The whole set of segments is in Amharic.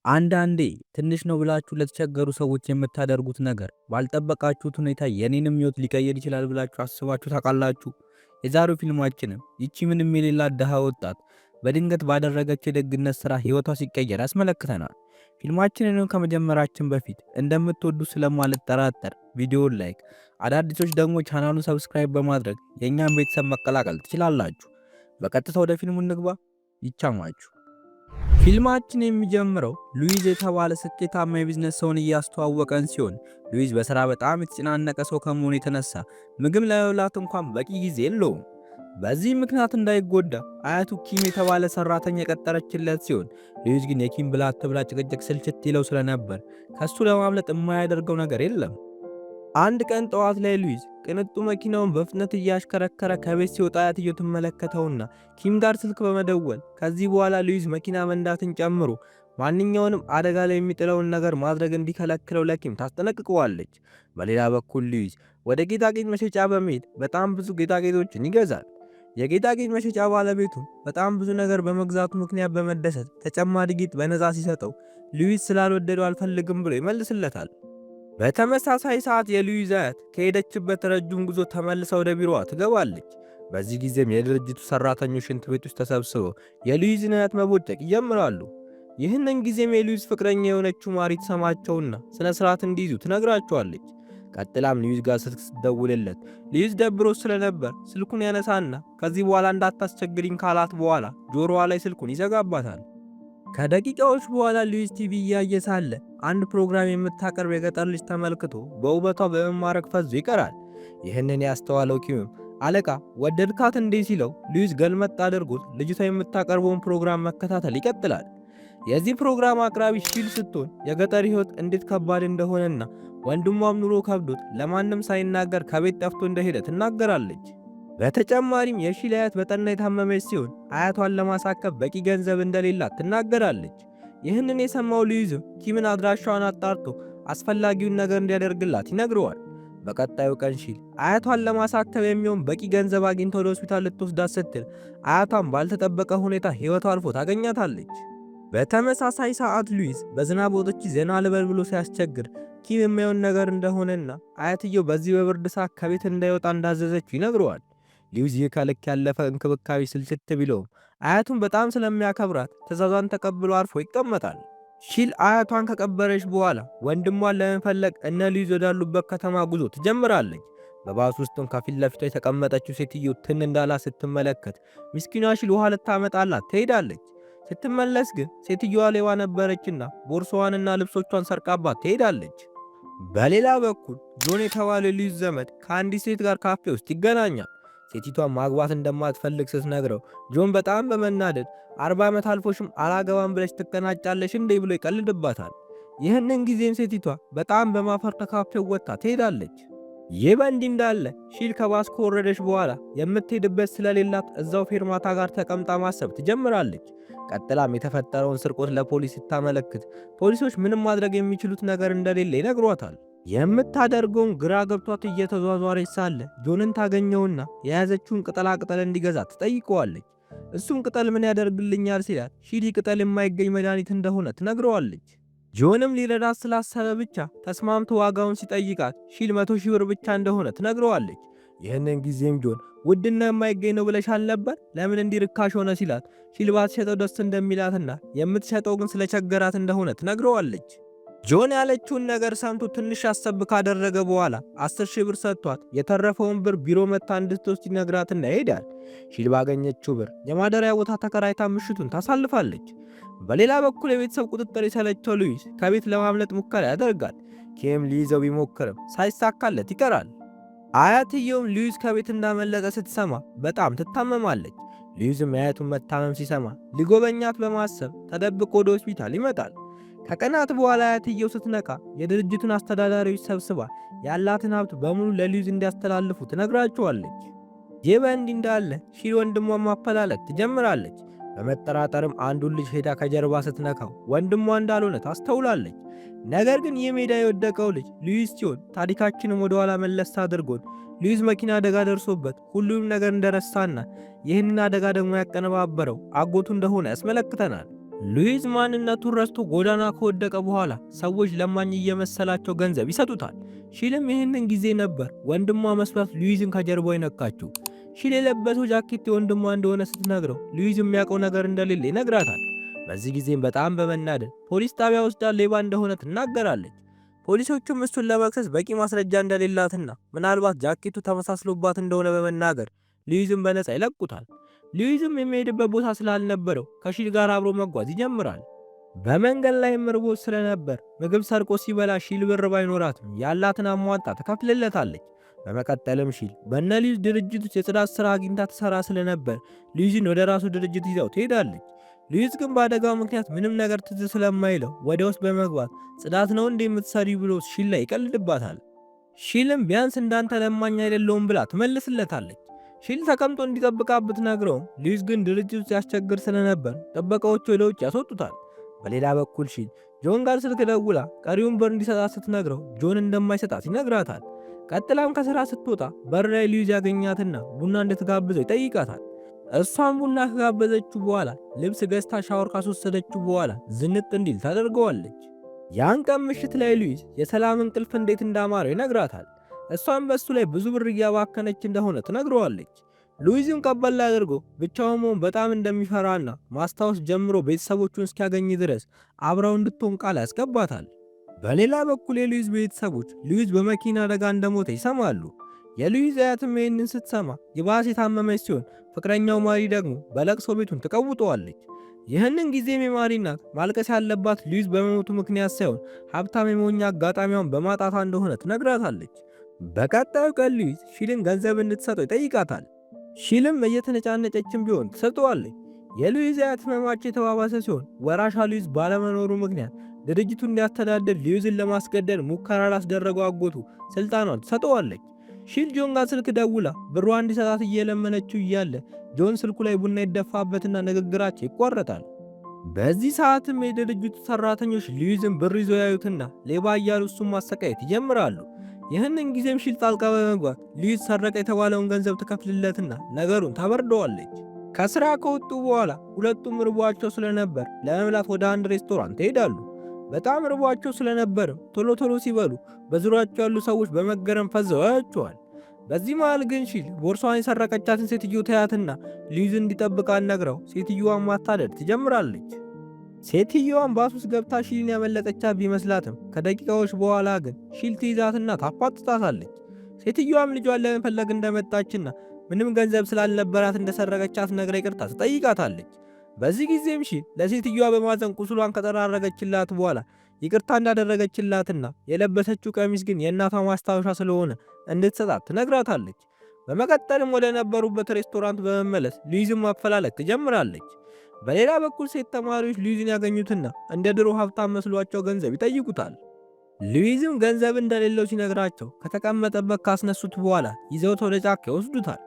አንዳንዴ ትንሽ ነው ብላችሁ ለተቸገሩ ሰዎች የምታደርጉት ነገር ባልጠበቃችሁት ሁኔታ የኔንም ሕይወት ሊቀይር ይችላል ብላችሁ አስባችሁ ታውቃላችሁ? የዛሬው ፊልማችንም ይቺ ምንም የሌላት ድሃ ወጣት በድንገት ባደረገችው የደግነት ሥራ ሕይወቷ ሲቀየር ያስመለክተናል። ፊልማችንንም ከመጀመራችን በፊት እንደምትወዱ ስለማልጠራጠር ቪዲዮውን ላይክ፣ አዳዲሶች ደግሞ ቻናሉን ሰብስክራይብ በማድረግ የእኛን ቤተሰብ መቀላቀል ትችላላችሁ። በቀጥታ ወደ ፊልሙ እንግባ። ይቻማችሁ። ፊልማችን የሚጀምረው ሉዊዝ የተባለ ስኬታማ የቢዝነስ ሰውን እያስተዋወቀን ሲሆን ሉዊዝ በሥራ በጣም የተጨናነቀ ሰው ከመሆኑ የተነሳ ምግብ ለመብላት እንኳን በቂ ጊዜ የለውም። በዚህ ምክንያት እንዳይጎዳ አያቱ ኪም የተባለ ሰራተኛ የቀጠረችለት ሲሆን ሉዊዝ ግን የኪም ብላ አትብላ ጭቅጭቅ ስልችት ይለው ስለነበር ከሱ ለማምለጥ የማያደርገው ነገር የለም። አንድ ቀን ጠዋት ላይ ሉዊዝ ቅንጡ መኪናውን በፍጥነት እያሽከረከረ ከቤት ሲወጣ አያትየው ትመለከተውና ኪም ጋር ስልክ በመደወል ከዚህ በኋላ ሉዊዝ መኪና መንዳትን ጨምሮ ማንኛውንም አደጋ ላይ የሚጥለውን ነገር ማድረግ እንዲከለክለው ለኪም ታስጠነቅቀዋለች። በሌላ በኩል ሉዊዝ ወደ ጌጣጌጥ መሸጫ በመሄድ በጣም ብዙ ጌጣጌጦችን ይገዛል። የጌጣጌጥ መሸጫ ባለቤቱ በጣም ብዙ ነገር በመግዛቱ ምክንያት በመደሰት ተጨማሪ ጌጥ በነፃ ሲሰጠው ሉዊዝ ስላልወደደው አልፈልግም ብሎ ይመልስለታል። በተመሳሳይ ሰዓት የሉዊዝ አያት ከሄደችበት ረጅም ጉዞ ተመልሳ ወደ ቢሮዋ ትገባለች። በዚህ ጊዜም የድርጅቱ ሰራተኞች ሽንት ቤት ውስጥ ተሰብስበው የሉዊዝን አያት መቦጨቅ ይጀምራሉ። ይህንን ጊዜም የሉዊዝ ፍቅረኛ የሆነችው ማሪ ትሰማቸውና ስነ ስርዓት እንዲይዙ ትነግራቸዋለች። ቀጥላም ሉዊዝ ጋር ስልክ ስትደውልለት ሉዊዝ ደብሮ ስለነበር ስልኩን ያነሳና ከዚህ በኋላ እንዳታስቸግሪኝ ካላት በኋላ ጆሮዋ ላይ ስልኩን ይዘጋባታል። ከደቂቃዎች በኋላ ሉዊዝ ቲቪ እያየ ሳለ አንድ ፕሮግራም የምታቀርብ የገጠር ልጅ ተመልክቶ በውበቷ በመማረክ ፈዞ ይቀራል። ይህንን ያስተዋለው ኪምም አለቃ ወደድካት እንዴ ሲለው ሉዊዝ ገልመጥ አድርጎት ልጅቷ የምታቀርበውን ፕሮግራም መከታተል ይቀጥላል። የዚህ ፕሮግራም አቅራቢ ሺል ስትሆን የገጠር ሕይወት እንዴት ከባድ እንደሆነና ወንድሟም ኑሮ ከብዶት ለማንም ሳይናገር ከቤት ጠፍቶ እንደሄደ ትናገራለች። በተጨማሪም የሺል አያት በጠና የታመመች ሲሆን አያቷን ለማሳከም በቂ ገንዘብ እንደሌላት ትናገራለች። ይህንን የሰማው ሉዊዝም ኪምን አድራሻዋን አጣርቶ አስፈላጊውን ነገር እንዲያደርግላት ይነግረዋል። በቀጣዩ ቀን ሺል አያቷን ለማሳከም የሚሆን በቂ ገንዘብ አግኝቶ ወደ ሆስፒታል ልትወስዳት ስትል አያቷን ባልተጠበቀ ሁኔታ ሕይወቷ አልፎ ታገኛታለች። በተመሳሳይ ሰዓት ሉዊዝ በዝናብ ወጥቼ ዘና ልበል ብሎ ሲያስቸግር ኪም የሚሆን ነገር እንደሆነና አያትየው በዚህ በብርድ ሰዓት ከቤት እንዳይወጣ እንዳዘዘችው ይነግረዋል። ሉዊዝ ይህ ከልክ ያለፈ እንክብካቤ ስልችት ቢለውም አያቱን በጣም ስለሚያከብራት ትዕዛዟን ተቀብሎ አርፎ ይቀመጣል። ሺል አያቷን ከቀበረች በኋላ ወንድሟን ለመፈለግ እነ ሉዊዝ ወዳሉበት ከተማ ጉዞ ትጀምራለች። በባስ ውስጥም ከፊት ለፊቷ የተቀመጠችው ሴትዮ ትን እንዳላት ስትመለከት ምስኪኗ ሺል ውሃ ልታመጣላት ትሄዳለች። ስትመለስ ግን ሴትዮዋ ሌባ ነበረችና ቦርሳዋንና ልብሶቿን ሰርቃባት ትሄዳለች። በሌላ በኩል ጆን የተባለ ሉዊዝ ዘመድ ከአንዲት ሴት ጋር ካፌ ውስጥ ይገናኛል። ሴቲቷን ማግባት እንደማትፈልግ ስትነግረው ጆን በጣም በመናደድ 40 ዓመት አልፎሽም አላገባም ብለሽ ትቀናጫለሽ እንዴ ብሎ ይቀልድባታል። ይህንን ጊዜም ሴቲቷ በጣም በማፈር ከካፌው ወጥታ ትሄዳለች። ይህ በእንዲህ እንዳለ ሺል ከባስ ከወረደች በኋላ የምትሄድበት ስለሌላት እዛው ፌርማታ ጋር ተቀምጣ ማሰብ ትጀምራለች። ቀጥላም የተፈጠረውን ስርቆት ለፖሊስ ስታመለክት ፖሊሶች ምንም ማድረግ የሚችሉት ነገር እንደሌለ ይነግሯታል። የምታደርገውን ግራ ገብቷት እየተዟዟረች ሳለ ጆንን ታገኘውና የያዘችውን ቅጠላቅጠል እንዲገዛ ትጠይቀዋለች። እሱም ቅጠል ምን ያደርግልኛል ሲላት ሺል ቅጠል የማይገኝ መድኃኒት እንደሆነ ትነግረዋለች። ጆንም ሊረዳት ስላሰበ ብቻ ተስማምቶ ዋጋውን ሲጠይቃት ሺል 100,000 ብር ብቻ እንደሆነ ትነግረዋለች። ይህንን ጊዜም ጆን ውድና የማይገኝ ነው ብለሽ አልነበር ለምን እንዲርካሽ ሆነ ሲላት ሺል ባትሸጠው ደስ እንደሚላትና የምትሸጠው ግን ስለቸገራት እንደሆነ ትነግረዋለች። ጆን ያለችውን ነገር ሰምቶ ትንሽ አሰብ ካደረገ በኋላ 10,000 ብር ሰጥቷት የተረፈውን ብር ቢሮ መታ እንድትወስድ ይነግራትና ይሄዳል። ሺል ባገኘችው ብር የማደሪያ ቦታ ተከራይታ ምሽቱን ታሳልፋለች። በሌላ በኩል የቤተሰብ ቁጥጥር የሰለቸው ሉዊዝ ከቤት ለማምለጥ ሙከራ ያደርጋል። ኪም ሊይዘው ቢሞክርም ሳይሳካለት ይቀራል። አያትየውም ሉዊዝ ከቤት እንዳመለጠ ስትሰማ በጣም ትታመማለች። ሉዊዝም የአያቱን መታመም ሲሰማ ሊጎበኛት በማሰብ ተደብቆ ወደ ሆስፒታል ይመጣል። ከቀናት በኋላ አያትየው ስትነቃ የድርጅቱን አስተዳዳሪዎች ሰብስባ ያላትን ሀብት በሙሉ ለሉዊዝ እንዲያስተላልፉ ትነግራቸዋለች። ይህ በእንዲህ እንዳለ ሺል ወንድሟን ማፈላለግ ትጀምራለች። በመጠራጠርም አንዱን ልጅ ሄዳ ከጀርባ ስትነካው ወንድሟ እንዳልሆነ ታስተውላለች። ነገር ግን ይህ ሜዳ የወደቀው ልጅ ሉዊዝ ሲሆን ታሪካችንም ወደ ኋላ መለስ አድርጎን ሉዊዝ መኪና አደጋ ደርሶበት ሁሉም ነገር እንደረሳና ይህንን አደጋ ደግሞ ያቀነባበረው አጎቱ እንደሆነ ያስመለክተናል። ሉዊዝ ማንነቱን ረስቶ ጎዳና ከወደቀ በኋላ ሰዎች ለማኝ እየመሰላቸው ገንዘብ ይሰጡታል። ሺልም ይህንን ጊዜ ነበር ወንድሟ መስሏት ሉዊዝን ከጀርባው የነካችው። ሺል የለበሰው ጃኬት የወንድሟ እንደሆነ ስትነግረው ሉዊዝ የሚያውቀው ነገር እንደሌለ ይነግራታል። በዚህ ጊዜም በጣም በመናደድ ፖሊስ ጣቢያ ወስዳ ሌባ እንደሆነ ትናገራለች። ፖሊሶቹም እሱን ለመክሰስ በቂ ማስረጃ እንደሌላትና ምናልባት ጃኬቱ ተመሳስሎባት እንደሆነ በመናገር ሉዊዝን በነፃ ይለቁታል። ሉዊዝም የሚሄድበት ቦታ ስላልነበረው ከሺል ጋር አብሮ መጓዝ ይጀምራል። በመንገድ ላይ ርቦት ስለነበር ምግብ ሰርቆ ሲበላ ሺል ብር ባይኖራትም ያላትን አሟጣ ትከፍልለታለች። በመቀጠልም ሺል በነ ሉዊዝ ድርጅት ውስጥ የጽዳት ስራ አግኝታ ትሰራ ስለነበር ሉዊዝን ወደ ራሱ ድርጅት ይዛው ትሄዳለች። ሉዊዝ ግን በአደጋው ምክንያት ምንም ነገር ትዝ ስለማይለው ወደ ውስጥ በመግባት ጽዳት ነው እንደ የምትሰሪ ብሎ ሺል ላይ ይቀልድባታል። ሺልም ቢያንስ እንዳንተ ለማኝ አይደለውም ብላ ትመልስለታለች። ሺል ተቀምጦ እንዲጠብቃት ብትነግረውም ሉዊዝ ግን ድርጅት ውስጥ ያስቸግር ስለነበር ጥበቃዎቹ ወደ ውጭ ያስወጡታል። በሌላ በኩል ሺል ጆን ጋር ስልክ ደውላ ቀሪውን ብር እንዲሰጣት ስትነግረው ጆን እንደማይሰጣት ይነግራታል። ቀጥላም ከስራ ስትወጣ በር ላይ ሉዊዝ ያገኛትና ቡና እንድትጋብዘው ይጠይቃታል። እሷም ቡና ከጋበዘችው በኋላ ልብስ ገዝታ ሻወር ካስወሰደችው በኋላ ዝንጥ እንዲል ታደርገዋለች። ያን ቀን ምሽት ላይ ሉዊዝ የሰላም እንቅልፍ እንዴት እንዳማረው ይነግራታል። እሷም በሱ ላይ ብዙ ብር እያባከነች እንደሆነ ትነግረዋለች። ሉዊዝም ቀበል አድርጎ ብቻውን መሆን በጣም እንደሚፈራና ማስታወስ ጀምሮ ቤተሰቦቹን እስኪያገኝ ድረስ አብረው እንድትሆን ቃል ያስገባታል። በሌላ በኩል የሉዊዝ ቤተሰቦች ሉዊዝ በመኪና አደጋ እንደሞተ ይሰማሉ። የሉዊዝ አያትም ይህንን ስትሰማ ይባስ የታመመች ሲሆን ፍቅረኛው ማሪ ደግሞ በለቅሶ ቤቱን ትቀውጠዋለች። ይህንን ጊዜም የማሪ እናት ማልቀስ ያለባት ሉዊዝ በመሞቱ ምክንያት ሳይሆን ሀብታም የመሆኛ አጋጣሚዋን በማጣቷ እንደሆነ ትነግራታለች። በቀጣዩ ቀን ሉዊዝ ሺልን ገንዘብ እንድትሰጠው ይጠይቃታል። ሺልም እየተነጫነጨችም ቢሆን ትሰጠዋለች። የሉዊዝ አያት ህመማቸው የተባባሰ ሲሆን ወራሿ ሉዊዝ ባለመኖሩ ምክንያት ድርጅቱን እንዲያስተዳድር ሉዊዝን ለማስገደድ ሙከራ ላስደረገው አጎቱ ስልጣኗን ትሰጠዋለች። ሺል ጆን ጋር ስልክ ደውላ ብሯ እንዲሰጣት እየለመነችው እያለ ጆን ስልኩ ላይ ቡና ይደፋበትና ንግግራቸው ይቋረጣል። በዚህ ሰዓትም የድርጅቱ ሰራተኞች ሉዊዝን ብር ይዞ ያዩትና ሌባ እያሉ እሱን ማሰቃየት ይጀምራሉ። ይህንን ጊዜም ሺል ጣልቃ በመግባት ሉዊዝ ሰረቀ የተባለውን ገንዘብ ትከፍልለትና ነገሩን ታበርደዋለች። ከስራ ከወጡ በኋላ ሁለቱም ርቧቸው ስለነበር ለመብላት ወደ አንድ ሬስቶራንት ይሄዳሉ። በጣም ርቧቸው ስለነበርም ቶሎ ቶሎ ሲበሉ በዙሪያቸው ያሉ ሰዎች በመገረም ፈዘው ያዩዋቸዋል። በዚህ መሃል ግን ሺል ቦርሷን የሰረቀቻትን ሴትዮ ታያትና ሉዊዝ እንዲጠብቃት ነግረው ሴትዮዋን ማታለል ትጀምራለች። ሴትዮዋን ባስ ውስጥ ገብታ ሺልን ያመለጠቻት ቢመስላትም ከደቂቃዎች በኋላ ግን ሺል ትይዛትና ታፋጥጣታለች። ሴትዮዋም ልጇን ለመፈለግ እንደመጣችና ምንም ገንዘብ ስላልነበራት እንደሰረቀቻት ነግራ ይቅርታ ትጠይቃታለች። በዚህ ጊዜም ሺል ለሴትዮዋ በማዘን ቁስሏን ከጠራረገችላት በኋላ ይቅርታ እንዳደረገችላትና የለበሰችው ቀሚስ ግን የእናቷ ማስታወሻ ስለሆነ እንድትሰጣት ትነግራታለች። በመቀጠልም ወደ ነበሩበት ሬስቶራንት በመመለስ ሉዊዝን ማፈላለግ ትጀምራለች። በሌላ በኩል ሴት ተማሪዎች ሉዊዝን ያገኙትና እንደ ድሮ ሀብታም መስሏቸው ገንዘብ ይጠይቁታል። ሉዊዝም ገንዘብ እንደሌለው ሲነግራቸው ከተቀመጠበት ካስነሱት በኋላ ይዘውት ወደ ጫካ ይወስዱታል።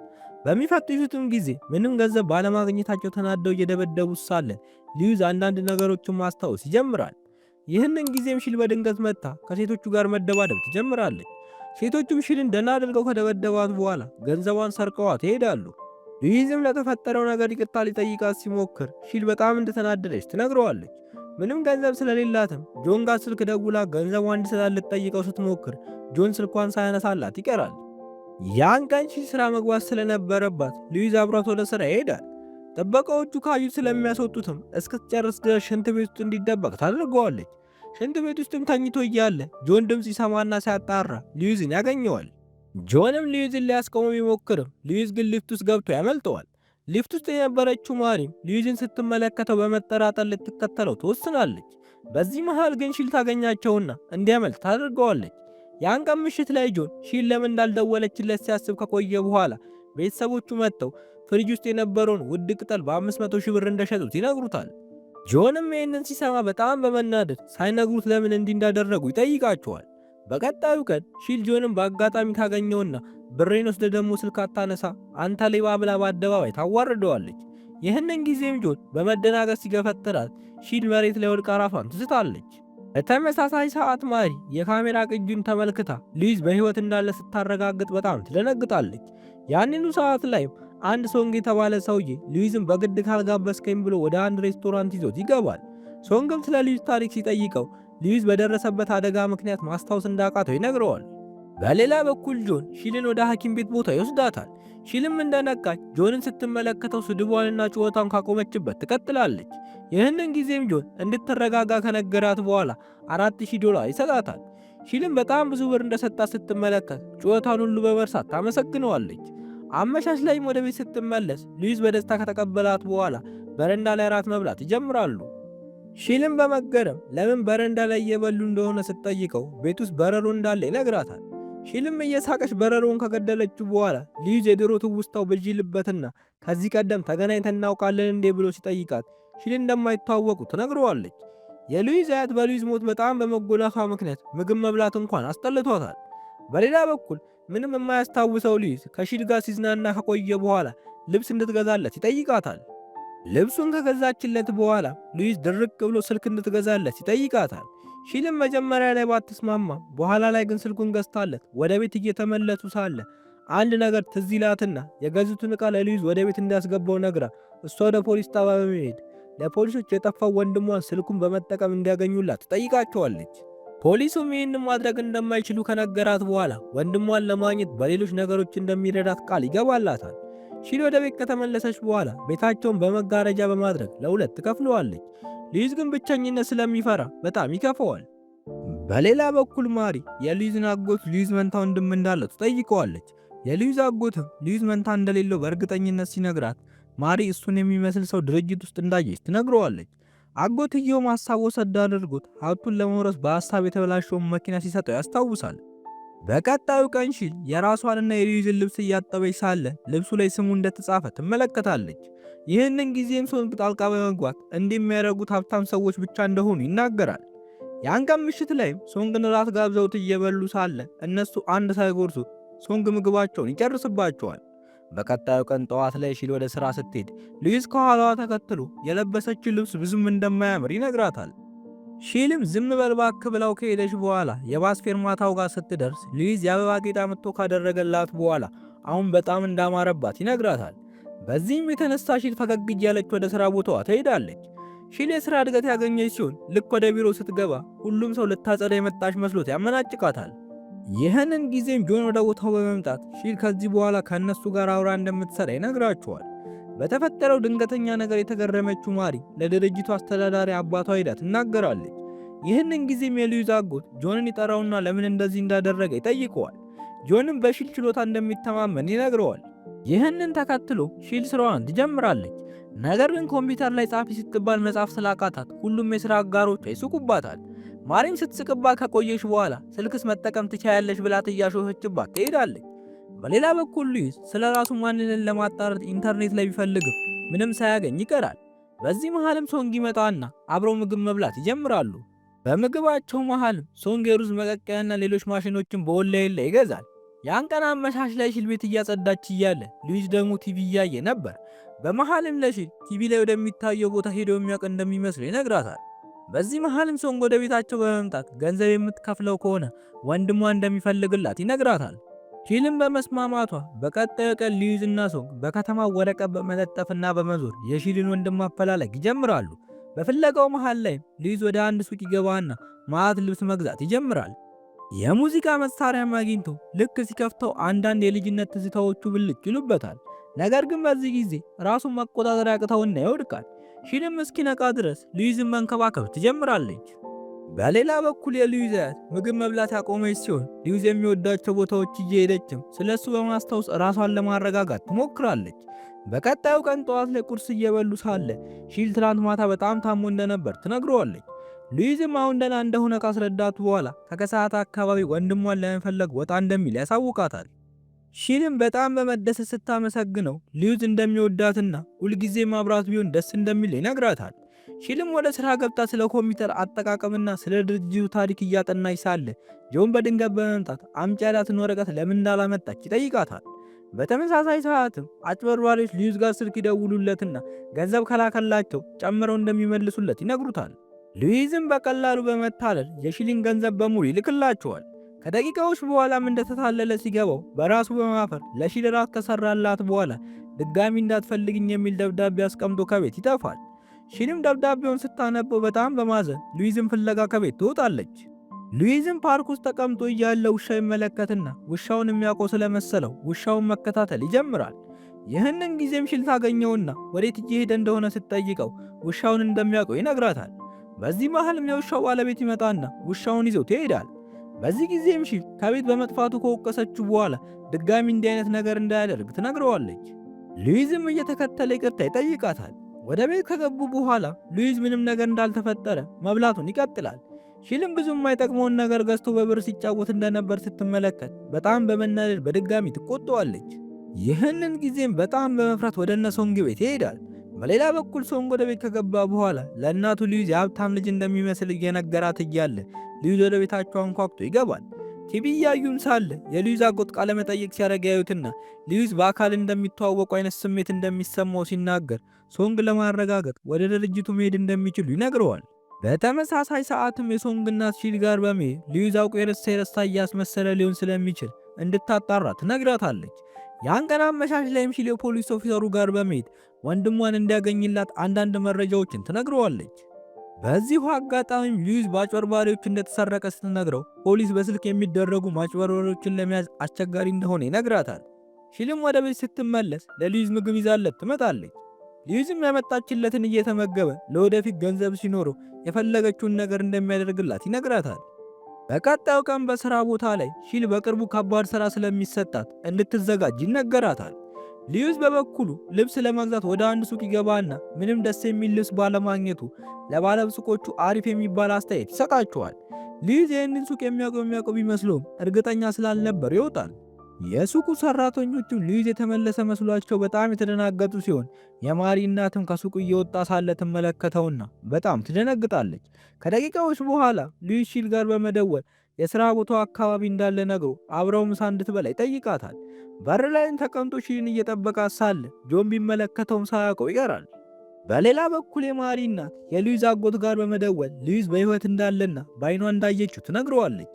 በሚፈትሹትም ጊዜ ምንም ገንዘብ ባለማግኘታቸው ተናደው እየደበደቡት ሳለ ሉዊዝ አንዳንድ ነገሮችን ማስታወስ ይጀምራል። ይህንን ጊዜም ሺል በድንገት መጥታ ከሴቶቹ ጋር መደባደብ ትጀምራለች። ሴቶቹም ሺልን ደህና አድርገው ከደበደባት በኋላ ገንዘቧን ሰርቀዋት ይሄዳሉ። ሉዊዝም ለተፈጠረው ነገር ይቅርታ ሊጠይቃት ሲሞክር ሺል በጣም እንደተናደደች ትነግረዋለች። ምንም ገንዘብ ስለሌላትም ጆን ጋር ስልክ ደውላ ገንዘቧን እንዲሰጣት ልትጠይቀው ስትሞክር ጆን ስልኳን ሳያነሳላት ይቀራል። ያን ቀን ሺል ስራ መግባት ስለነበረባት ሉዊዝ አብሯት ወደ ስራ ይሄዳል። ጥበቃዎቹ ካዩት ስለሚያስወጡትም እስክትጨርስ ድረስ ሽንት ቤት ውስጥ እንዲደበቅ ታደርገዋለች። ሽንት ቤት ውስጥም ተኝቶ እያለ ጆን ድምፅ ይሰማና ሲያጣራ ሉዊዝን ያገኘዋል። ጆንም ሉዊዝን ሊያስቆመው ቢሞክርም ሉዊዝ ግን ሊፍት ውስጥ ገብቶ ያመልጠዋል። ሊፍት ውስጥ የነበረችው ማሪም ሉዊዝን ስትመለከተው በመጠራጠር ልትከተለው ትወስናለች። በዚህ መሃል ግን ሺል ታገኛቸውና እንዲያመልጥ ታደርገዋለች። ያን ቀን ምሽት ላይ ጆን ሺል ለምን እንዳልደወለችለት ሲያስብ ከቆየ በኋላ ቤተሰቦቹ መጥተው ፍሪጅ ውስጥ የነበረውን ውድ ቅጠል በ500,000 ብር እንደሸጡት ይነግሩታል። ጆንም ይህንን ሲሰማ በጣም በመናደድ ሳይነግሩት ለምን እንዲህ እንዳደረጉ ይጠይቃቸዋል። በቀጣዩ ቀን ሺል ጆንም በአጋጣሚ ታገኘውና ብሬን ወስደ ደግሞ ስልክ አታነሳ አንተ ሌባ ብላ በአደባባይ ታዋርደዋለች። ይህንን ጊዜም ጆን በመደናገጥ ሲገፈትራት ሺል መሬት ላይ ወድቃ ራሷን ትስታለች። በተመሳሳይ ሰዓት ማሪ የካሜራ ቅጂን ተመልክታ ሉዊዝ በህይወት እንዳለ ስታረጋግጥ በጣም ትደነግጣለች። ያንኑ ሰዓት ላይም አንድ ሶንግ የተባለ ሰውዬ ሉዊዝን በግድ ካልጋበዝከኝ ብሎ ወደ አንድ ሬስቶራንት ይዞት ይገባል። ሶንግም ስለ ሉዊስ ታሪክ ሲጠይቀው ሉዊስ በደረሰበት አደጋ ምክንያት ማስታወስ እንዳቃተው ይነግረዋል። በሌላ በኩል ጆን ሺልን ወደ ሐኪም ቤት ቦታ ይወስዳታል። ሺልም እንደነቃች ጆንን ስትመለከተው ስድቧንና ጩኸቷን ካቆመችበት ትቀጥላለች። ይህንን ጊዜም ጆን እንድትረጋጋ ከነገራት በኋላ $4000 ይሰጣታል። ሺልም በጣም ብዙ ብር እንደሰጣት ስትመለከት ጩኸቷን ሁሉ በመርሳት ታመሰግነዋለች። አመሻሽ ላይም ወደ ቤት ስትመለስ ሉዊስ በደስታ ከተቀበላት በኋላ በረንዳ ላይ ራት መብላት ይጀምራሉ። ሺልም በመገረም ለምን በረንዳ ላይ እየበሉ እንደሆነ ስትጠይቀው ቤት ውስጥ በረሮ እንዳለ ይነግራታል። ሺልም እየሳቀች በረሮውን ከገደለችው በኋላ ሉዊስ የድሮ ትውስታው ብዥ ይልበትና ከዚህ ቀደም ተገናኝተን እናውቃለን እንዴ ብሎ ሲጠይቃት ሺል እንደማይተዋወቁ ትነግረዋለች። የሉዊስ አያት በሉዊስ ሞት በጣም በመጎዳቷ ምክንያት ምግብ መብላት እንኳን አስጠልቷታል። በሌላ በኩል ምንም የማያስታውሰው ሉዊስ ከሺል ጋር ሲዝናና ከቆየ በኋላ ልብስ እንድትገዛለት ይጠይቃታል። ልብሱን ከገዛችለት በኋላ ሉዊስ ድርቅ ብሎ ስልክ እንድትገዛለት ይጠይቃታል። ሺልም መጀመሪያ ላይ ባትስማማ በኋላ ላይ ግን ስልኩን ገዝታለት ወደ ቤት እየተመለሱ ሳለ አንድ ነገር ትዝ ይላትና የገዙትን ዕቃ ለሉዊስ ወደ ቤት እንዲያስገባው ነግራ እሷ ወደ ፖሊስ ጣቢያ በመሄድ ለፖሊሶች የጠፋው ወንድሟን ስልኩን በመጠቀም እንዲያገኙላት ትጠይቃቸዋለች። ፖሊሱም ይህንን ማድረግ እንደማይችሉ ከነገራት በኋላ ወንድሟን ለማግኘት በሌሎች ነገሮች እንደሚረዳት ቃል ይገባላታል። ሺል ወደ ቤት ከተመለሰች በኋላ ቤታቸውን በመጋረጃ በማድረግ ለሁለት ትከፍለዋለች። ሉዊስ ግን ብቸኝነት ስለሚፈራ በጣም ይከፈዋል። በሌላ በኩል ማሪ የሉዊስን አጎት ሉዊስ መንታ ወንድም እንዳለው ትጠይቀዋለች። የሉዊስ አጎትም ሉዊስ መንታ እንደሌለው በእርግጠኝነት ሲነግራት ማሪ እሱን የሚመስል ሰው ድርጅት ውስጥ እንዳየች ትነግረዋለች። አጎትየው ሐሳብ ወሰድ አድርጎት ሀብቱን ለመውረስ በሐሳብ የተበላሸውን መኪና ሲሰጠው ያስታውሳል። በቀጣዩ ቀን ሺል የራሷንና የሉዊስን ልብስ እያጠበች ሳለ ልብሱ ላይ ስሙ እንደተጻፈ ትመለከታለች። ይህንን ጊዜም ሶንግ ጣልቃ በመግባት እንደሚያደርጉት ሀብታም ሰዎች ብቻ እንደሆኑ ይናገራል። ያን ቀን ምሽት ላይም ሶንግን ራት ጋብዘውት እየበሉ ሳለ እነሱ አንድ ሳይጎርሱ ሶንግ ምግባቸውን ይጨርስባቸዋል። በቀጣዩ ቀን ጠዋት ላይ ሺል ወደ ሥራ ስትሄድ ሉዊስ ከኋላዋ ተከትሎ የለበሰችው ልብስ ብዙም እንደማያምር ይነግራታል። ሺልም ዝም በል እባክህ ብላው ከሄደች በኋላ የባስ ፌርማታው ጋር ስትደርስ ሉዊስ የአበባ ጌጥ አምጥቶ ካደረገላት በኋላ አሁን በጣም እንዳማረባት ይነግራታል። በዚህም የተነሳ ሺል ፈገግ እያለች ወደ ሥራ ቦታዋ ትሄዳለች። ሺል የሥራ እድገት ያገኘች ሲሆን ልክ ወደ ቢሮ ስትገባ ሁሉም ሰው ልታጸዳ የመጣች መስሎት ያመናጭቃታል። ይህንን ጊዜም ጆን ወደ ቦታው በመምጣት ሺል ከዚህ በኋላ ከእነሱ ጋር አውራ እንደምትሰራ ይነግራቸዋል። በተፈጠረው ድንገተኛ ነገር የተገረመችው ማሪ ለድርጅቱ አስተዳዳሪ አባቷ ሄዳ ትናገራለች። ይህንን ጊዜም የሉዊስ አጎት ጆንን ይጠራውና ለምን እንደዚህ እንዳደረገ ይጠይቀዋል። ጆንም በሺል ችሎታ እንደሚተማመን ይነግረዋል። ይህንን ተከትሎ ሺል ስራዋን ትጀምራለች። ነገር ግን ኮምፒውተር ላይ ጻፊ ስትባል መጻፍ ስላቃታት ሁሉም የሥራ አጋሮቿ ይስቁባታል። ማሪም ስትስቅባት ከቆየች በኋላ ስልክስ መጠቀም ትችያለሽ ብላት እያሾፈችባት ትሄዳለች። በሌላ በኩል ሉዊስ ስለ ራሱ ማንነትን ለማጣራት ኢንተርኔት ላይ ቢፈልግም ምንም ሳያገኝ ይቀራል። በዚህ መሃልም ሶንግ ይመጣና አብረው ምግብ መብላት ይጀምራሉ። በምግባቸው መሃልም ሶንግ የሩዝ መቀቀያና ሌሎች ማሽኖችን በኦንላይን ላይ ይገዛል። ያን ቀን አመሻሽ ላይ ሺል ቤት እያጸዳች እያለ ሉዊስ ደግሞ ቲቪ እያየ ነበር። በመሃልም ለሺል ቲቪ ላይ ወደሚታየው ቦታ ሄዶ የሚያውቅ እንደሚመስል ይነግራታል። በዚህ መሃልም ሶንግ ወደ ቤታቸው በመምጣት ገንዘብ የምትከፍለው ከሆነ ወንድሟ እንደሚፈልግላት ይነግራታል። ሺልም በመስማማቷ በቀጣዩ ቀን ሉዊስ እና ሶንግ በከተማው ወረቀት በመለጠፍና በመዞር የሺልን ወንድም ማፈላለግ ይጀምራሉ። በፍለጋው መሃል ላይ ሉዊስ ወደ አንድ ሱቅ ይገባና ማዕት ልብስ መግዛት ይጀምራል። የሙዚቃ መሳሪያ አግኝቶ ልክ ሲከፍተው አንዳንድ የልጅነት ትዝታዎቹ ብልጭ ይሉበታል። ነገር ግን በዚህ ጊዜ ራሱን መቆጣጠር ያቅተውና ይወድቃል። ሺልም እስኪነቃ ድረስ ሉዊስን መንከባከብ ትጀምራለች። በሌላ በኩል የሉዊስ አያት ምግብ መብላት ያቆመች ሲሆን ሉዊስ የሚወዳቸው ቦታዎች እየሄደችም ስለሱ በማስታወስ ራሷን ለማረጋጋት ትሞክራለች። በቀጣዩ ቀን ጠዋት ላይ ቁርስ እየበሉ ሳለ ሺል ትናንት ማታ በጣም ታሞ እንደነበር ትነግረዋለች። ሉዊስም አሁን ደህና እንደሆነ ካስረዳቱ በኋላ ከከሰዓት አካባቢ ወንድሟን ለመፈለግ ወጣ እንደሚል ያሳውቃታል። ሺልም በጣም በመደሰት ስታመሰግነው ሉዊስ እንደሚወዳትና ሁልጊዜ ማብራት ቢሆን ደስ እንደሚል ይነግራታል። ሺልም ወደ ሥራ ገብታ ስለ ኮምፒውተር አጠቃቀምና ስለ ድርጅቱ ታሪክ እያጠናች ሳለ ጆን በድንገት በመምጣት አምጪ ያላትን ወረቀት ለምን እንዳላመጣች ይጠይቃታል። በተመሳሳይ ሰዓትም አጭበርባሪዎች ሉዊስ ጋር ስልክ ይደውሉለትና ገንዘብ ከላከላቸው ጨምረው እንደሚመልሱለት ይነግሩታል። ሉዊስም በቀላሉ በመታለል የሺልን ገንዘብ በሙሉ ይልክላቸዋል። ከደቂቃዎች በኋላም እንደተታለለ ሲገባው በራሱ በማፈር ለሺል ራት ከሰራላት በኋላ ድጋሚ እንዳትፈልግኝ የሚል ደብዳቤ አስቀምጦ ከቤት ይጠፋል። ሺልም ደብዳቤውን ስታነበው በጣም በማዘን ሉዊዝን ፍለጋ ከቤት ትወጣለች። ሉዊዝም ፓርክ ውስጥ ተቀምጦ እያለ ውሻ ይመለከትና ውሻውን የሚያውቀው ስለመሰለው ውሻውን መከታተል ይጀምራል። ይህንን ጊዜም ሺል ታገኘውና ወዴት እየሄደ እንደሆነ ስትጠይቀው ውሻውን እንደሚያውቀው ይነግራታል። በዚህ መሃልም የውሻው ባለቤት ይመጣና ውሻውን ይዘው ትሄዳል። በዚህ ጊዜም ሺል ከቤት በመጥፋቱ ከወቀሰችው በኋላ ድጋሚ እንዲህ አይነት ነገር እንዳያደርግ ትነግረዋለች። ሉዊዝም እየተከተለ ይቅርታ ይጠይቃታል። ወደ ቤት ከገቡ በኋላ ሉዊዝ ምንም ነገር እንዳልተፈጠረ መብላቱን ይቀጥላል። ሺልም ብዙ የማይጠቅመውን ነገር ገዝቶ በብር ሲጫወት እንደነበር ስትመለከት በጣም በመናደድ በድጋሚ ትቆጣዋለች። ይህንን ጊዜም በጣም በመፍራት ወደ እነ ሶንግ ቤት ይሄዳል። በሌላ በኩል ሶንግ ወደ ቤት ከገባ በኋላ ለእናቱ ሉዊዝ የሀብታም ልጅ እንደሚመስል እየነገራት እያለ ሉዊዝ ወደ ቤታቸው አንኳኩቶ ይገባል። ቲቪ እያዩም ሳለ የሉዊዝ አጎት ቃለ መጠይቅ ሲያደርግ ያዩትና ሉዊዝ በአካል እንደሚተዋወቁ አይነት ስሜት እንደሚሰማው ሲናገር ሶንግ ለማረጋገጥ ወደ ድርጅቱ መሄድ እንደሚችሉ ይነግረዋል። በተመሳሳይ ሰዓትም የሶንግ እናት ሺል ጋር በመሄድ ሉዊዝ አውቆ የረሳ እያስመሰለ ሊሆን ስለሚችል እንድታጣራ ትነግራታለች። ያን ቀን አመሻሽ ላይም ሺል የፖሊስ ኦፊሰሩ ጋር በመሄድ ወንድሟን እንዲያገኝላት አንዳንድ መረጃዎችን ትነግረዋለች። በዚሁ አጋጣሚ ሉዊዝ በአጭበርባሪዎች እንደተሰረቀ ስትነግረው ፖሊስ በስልክ የሚደረጉ ማጭበርበሮችን ለመያዝ አስቸጋሪ እንደሆነ ይነግራታል። ሺልም ወደ ቤት ስትመለስ ለሉዊዝ ምግብ ይዛለት ትመጣለች። ሉዊዝም ያመጣችለትን እየተመገበ ለወደፊት ገንዘብ ሲኖረው የፈለገችውን ነገር እንደሚያደርግላት ይነግራታል። በቀጣዩ ቀን በሥራ ቦታ ላይ ሺል በቅርቡ ከባድ ሥራ ስለሚሰጣት እንድትዘጋጅ ይነገራታል። ሉዊዝ በበኩሉ ልብስ ለመግዛት ወደ አንድ ሱቅ ይገባና ምንም ደስ የሚል ልብስ ባለማግኘቱ ለባለሱቆቹ አሪፍ የሚባል አስተያየት ይሰጣቸዋል። ሉዊዝ ይህንን ሱቅ የሚያውቀው ቢመስለውም እርግጠኛ ስላልነበር ይወጣል። የሱቁ ሰራተኞችም ሉዊዝ የተመለሰ መስሏቸው በጣም የተደናገጡ ሲሆን የማሪ እናትም ከሱቁ እየወጣ ሳለ ትመለከተውና በጣም ትደነግጣለች። ከደቂቃዎች በኋላ ሉዊዝ ሺል ጋር በመደወል የሥራ ቦታው አካባቢ እንዳለ ነግሮ አብረው ምሳ እንድትበላ ይጠይቃታል። በር ላይም ተቀምጦ ሺልን እየጠበቃት ሳለ ጆን ቢመለከተውም ሳያውቀው ይቀራል። በሌላ በኩል የማሪ እናት የሉዊዝ አጎት ጋር በመደወል ሉዊዝ በሕይወት እንዳለና በዓይኗ እንዳየችው ትነግረዋለች።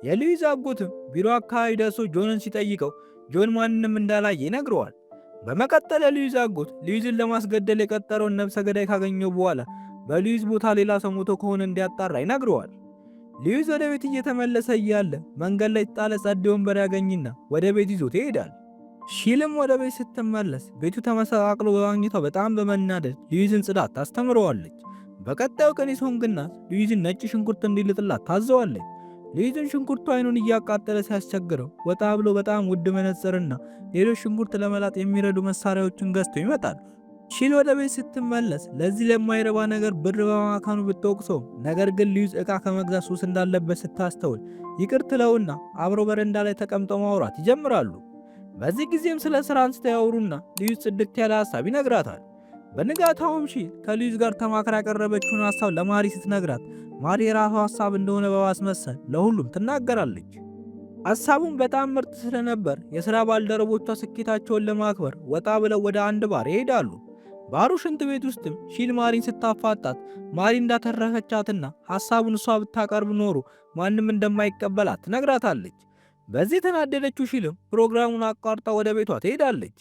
የሉዊዝ አጎትም ቢሮ አካባቢ ደርሶ ጆንን ሲጠይቀው ጆን ማንንም እንዳላየ ይነግረዋል። በመቀጠል የሉዊዝ አጎት ሉዊዝን ለማስገደል የቀጠረውን ነፍሰ ገዳይ ካገኘው በኋላ በሉዊዝ ቦታ ሌላ ሰው ሞቶ ከሆነ እንዲያጣራ ይነግረዋል። ሉዊዝ ወደ ቤት እየተመለሰ እያለ መንገድ ላይ የተጣለ ጸድ ወንበር ያገኝና ወደ ቤት ይዞት ይሄዳል። ሺልም ወደ ቤት ስትመለስ ቤቱ ተመሰቃቅሎ በማግኘቷ በጣም በመናደድ ሉዊዝን ጽዳት ታስተምረዋለች። በቀጣዩ ቀን የሶንግ እናት ሉዊዝን ነጭ ሽንኩርት እንዲልጥላት ታዘዋለች። ሉዊዝን ሽንኩርቱ አይኑን እያቃጠለ ሲያስቸግረው ወጣ ብሎ በጣም ውድ መነጽርና ሌሎች ሽንኩርት ለመላጥ የሚረዱ መሳሪያዎችን ገዝቶ ይመጣል። ሺል ወደ ቤት ስትመለስ ለዚህ ለማይረባ ነገር ብር በማካኑ ብትወቅሰው፣ ነገር ግን ሉዊዝ ዕቃ ከመግዛት ሱስ እንዳለበት ስታስተውል ይቅር ትለውና አብሮ በረንዳ ላይ ተቀምጠው ማውራት ይጀምራሉ። በዚህ ጊዜም ስለ ስራ አንስተው ያወሩና ሉዊዝ ጽድት ያለ ሐሳብ ይነግራታል። በንጋታውም ሺል ከሉዊዝ ጋር ተማክራ ያቀረበችውን ሐሳብ ለማሪ ስትነግራት ማሪ የራሷ ሐሳብ እንደሆነ በማስመሰል ለሁሉም ትናገራለች። ሐሳቡን በጣም ምርጥ ስለነበር የሥራ ባልደረቦቿ ስኬታቸውን ለማክበር ወጣ ብለው ወደ አንድ ባር ይሄዳሉ። ባሩ ሽንት ቤት ውስጥም ሺል ማሪን ስታፋጣት ማሪ እንዳተረፈቻትና ሐሳቡን እሷ ብታቀርብ ኖሮ ማንም እንደማይቀበላት ትነግራታለች። በዚህ ተናደደችው ሺልም ፕሮግራሙን አቋርጣ ወደ ቤቷ ትሄዳለች።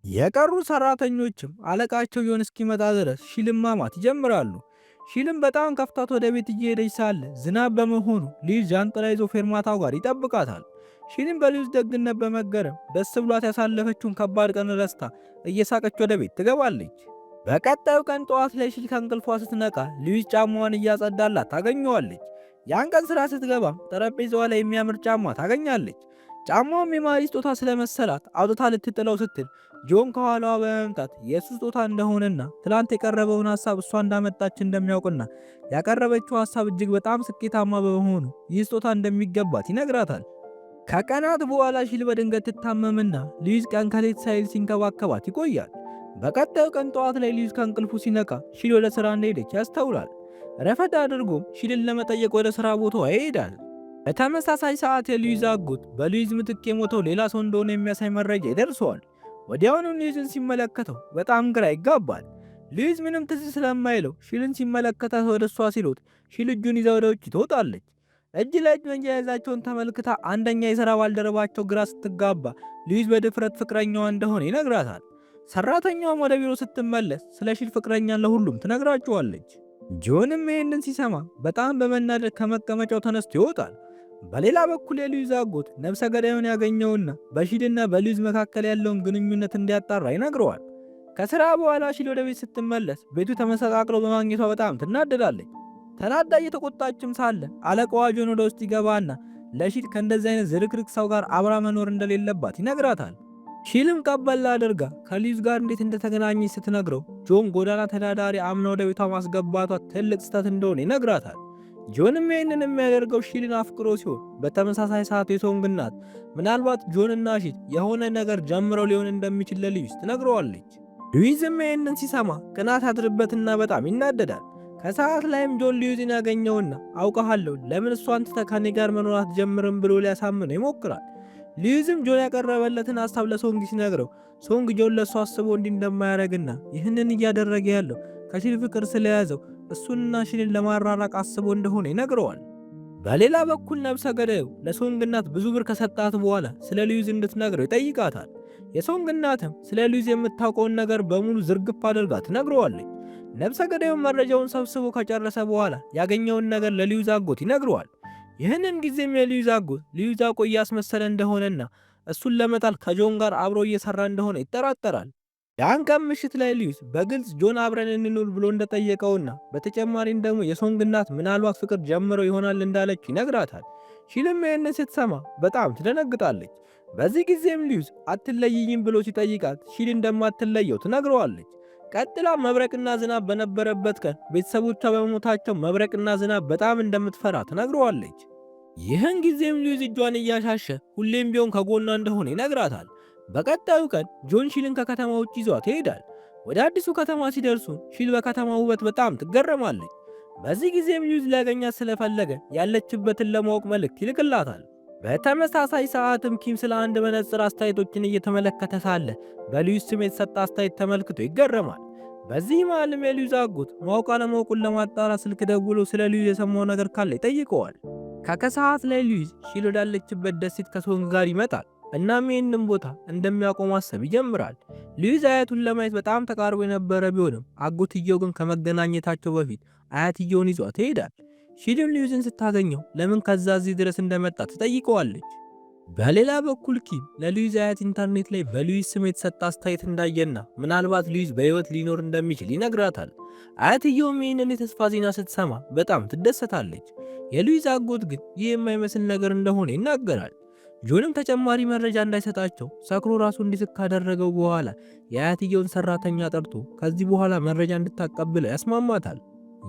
የቀሩ ሰራተኞችም አለቃቸው ጆን እስኪመጣ ድረስ ሺልን ማማት ይጀምራሉ። ሺልም በጣም ከፍታት ወደ ቤት እየሄደች ሳለ ዝናብ በመሆኑ ሉዊዝ ጃንጥላ ይዞ ፌርማታው ጋር ይጠብቃታል። ሺልም በሉዊዝ ደግነት በመገረም ደስ ብሏት ያሳለፈችውን ከባድ ቀን ረስታ እየሳቀች ወደ ቤት ትገባለች። በቀጣዩ ቀን ጠዋት ላይ ሺል ከእንቅልፏ ስትነቃ ሉዊዝ ጫማዋን እያጸዳላት ታገኘዋለች። ያን ቀን ስራ ስትገባም ጠረጴዛዋ ላይ የሚያምር ጫማ ታገኛለች። ጫማውም የማሪ ስጦታ ስለመሰላት አውጥታ ልትጥለው ስትል ጆን ከኋላዋ በመምጣት የእሱ ስጦታ እንደሆነና ትላንት የቀረበውን ሐሳብ እሷ እንዳመጣች እንደሚያውቅና ያቀረበችው ሐሳብ እጅግ በጣም ስኬታማ በመሆኑ ይህ ስጦታ እንደሚገባት ይነግራታል። ከቀናት በኋላ ሺል በድንገት ትታመምና ሉዊዝ ቀን ከሌት ሳይል ሲንከባከባት ይቆያል። በቀጣዩ ቀን ጠዋት ላይ ሉዊዝ ከእንቅልፉ ሲነቃ ሺል ወደ ሥራ እንደሄደች ያስተውላል። ረፈድ አድርጎም ሺልን ለመጠየቅ ወደ ሥራ ቦታዋ ይሄዳል። በተመሳሳይ ሰዓት የሉዊዝ አጎት በሉዊዝ ምትክ የሞተው ሌላ ሰው እንደሆነ የሚያሳይ መረጃ ይደርሰዋል። ወዲያውኑም ሉዊዝን ሲመለከተው በጣም ግራ ይጋባል። ሉዊዝ ምንም ትዝ ስለማይለው ሺልን ሲመለከታት ወደ እሷ ሲሮጥ ሺል እጁን ይዛ ወደ ውጭ ትወጣለች። እጅ ለእጅ መያያዛቸውን ተመልክታ አንደኛ የሥራ ባልደረባቸው ግራ ስትጋባ ሉዊዝ በድፍረት ፍቅረኛዋ እንደሆነ ይነግራታል። ሰራተኛዋም ወደ ቢሮ ስትመለስ ስለ ሺል ፍቅረኛን ለሁሉም ትነግራቸዋለች። ጆንም ይህንን ሲሰማ በጣም በመናደድ ከመቀመጫው ተነስቶ ይወጣል። በሌላ በኩል የሉዊዝ አጎት ነፍሰ ገዳዩን ያገኘውና በሺልና በሉዊዝ መካከል ያለውን ግንኙነት እንዲያጣራ ይነግረዋል። ከስራ በኋላ ሺል ወደ ቤት ስትመለስ ቤቱ ተመሰቃቅሎ በማግኘቷ በጣም ትናደዳለች። ተናዳ እየተቆጣችም ሳለ አለቃዋ ጆን ወደ ውስጥ ይገባና ለሺል ከእንደዚህ አይነት ዝርክርክ ሰው ጋር አብራ መኖር እንደሌለባት ይነግራታል። ሺልም ቀበል አድርጋ ከሉዊዝ ጋር እንዴት እንደተገናኘች ስትነግረው ጆን ጎዳና ተዳዳሪ አምና ወደ ቤቷ ማስገባቷ ትልቅ ስህተት እንደሆነ ይነግራታል። ጆንም ይህንን የሚያደርገው ሺልን አፍቅሮ ሲሆን በተመሳሳይ ሰዓት የሶንግ እናት ምናልባት ጆንና ሺል የሆነ ነገር ጀምረው ሊሆን እንደሚችል ለሉዊዝ ትነግረዋለች። ሉዊዝም ይህንን ሲሰማ ቅናት ያድርበትና በጣም ይናደዳል። ከሰዓት ላይም ጆን ሉዊዝን ያገኘውና አውቀሃለሁ ለምን እሷን ትተህ ከኔ ጋር መኖር አትጀምርም ብሎ ሊያሳምነው ይሞክራል። ሉዊዝም ጆን ያቀረበለትን ሀሳብ ለሶንግ ሲነግረው ሶንግ ጆን ለእሱ አስቦ እንዲህ እንደማያደርግና ይህንን እያደረገ ያለው ከሺል ፍቅር ስለያዘው እሱንና ሺልን ለማራራቅ አስቦ እንደሆነ ይነግረዋል። በሌላ በኩል ነብሰ ገዳዩ ለሶንግ እናት ብዙ ብር ከሰጣት በኋላ ስለ ሉዊዝ እንድትነግረው ይጠይቃታል። የሶንግ እናትም ስለ ሉዊዝ የምታውቀውን ነገር በሙሉ ዝርግፍ አድርጋ ትነግረዋለች። ነብሰ ገዳዩ መረጃውን ሰብስቦ ከጨረሰ በኋላ ያገኘውን ነገር ለሉዊዝ አጎት ይነግረዋል። ይህንን ጊዜም የሉዊዝ አጎት ሉዊዝ አውቆ እያስመሰለ እንደሆነና እሱን ለመጣል ከጆን ጋር አብሮ እየሰራ እንደሆነ ይጠራጠራል። ያን ቀን ምሽት ላይ ሉዊዝ በግልጽ ጆን አብረን እንኑር ብሎ እንደጠየቀውና በተጨማሪም ደግሞ የሶንግ እናት ምናልባት ፍቅር ጀምረው ይሆናል እንዳለች ይነግራታል። ሺልም ይህንን ስትሰማ በጣም ትደነግጣለች። በዚህ ጊዜም ሉዊዝ አትለይኝም ብሎ ሲጠይቃት ሺል እንደማትለየው ትነግረዋለች። ቀጥላ መብረቅና ዝናብ በነበረበት ቀን ቤተሰቦቿ በመሞታቸው መብረቅና ዝናብ በጣም እንደምትፈራ ትነግረዋለች። ይህን ጊዜም ሉዊዝ እጇን እያሻሸ ሁሌም ቢሆን ከጎኗ እንደሆነ ይነግራታል። በቀጣዩ ቀን ጆን ሺልን ከከተማ ውጭ ይዟት ይሄዳል። ወደ አዲሱ ከተማ ሲደርሱ ሺል በከተማው ውበት በጣም ትገረማለች። በዚህ ጊዜም ሉዊዝ ሊያገኛት ስለፈለገ ያለችበትን ለማወቅ መልእክት ይልክላታል። በተመሳሳይ ሰዓትም ኪም ስለ አንድ መነጽር አስተያየቶችን እየተመለከተ ሳለ በሉዊዝ ስም የተሰጠ አስተያየት ተመልክቶ ይገረማል። በዚህ መሃልም የሉዊዝ አጎት ማወቅ አለማወቁን ለማጣራት ስልክ ደውሎ ስለ ሉዊዝ የሰማው ነገር ካለ ይጠይቀዋል። ከከሰዓት ላይ ሉዊዝ ሺል ወዳለችበት ደሴት ከሶንግ ጋር ይመጣል። እናም ይህንን ቦታ እንደሚያውቀው ማሰብ ይጀምራል። ሉዊዝ አያቱን ለማየት በጣም ተቃርቦ የነበረ ቢሆንም አጎትየው ግን ከመገናኘታቸው በፊት አያትየውን ይዟት ይሄዳል። ሺልም ሉዊዝን ስታገኘው ለምን ከዛ እዚህ ድረስ እንደመጣ ትጠይቀዋለች። በሌላ በኩል ኪም ለሉዊዝ አያት ኢንተርኔት ላይ በሉዊዝ ስም የተሰጠ አስተያየት እንዳየና ምናልባት ሉዊዝ በሕይወት ሊኖር እንደሚችል ይነግራታል። አያትየውም ይህንን የተስፋ ዜና ስትሰማ በጣም ትደሰታለች። የሉዊዝ አጎት ግን ይህ የማይመስል ነገር እንደሆነ ይናገራል። ጆንም ተጨማሪ መረጃ እንዳይሰጣቸው ሰክሮ ራሱ እንዲስቅ ካደረገው በኋላ የአያትየውን ሰራተኛ ጠርቶ ከዚህ በኋላ መረጃ እንድታቀብለው ያስማማታል።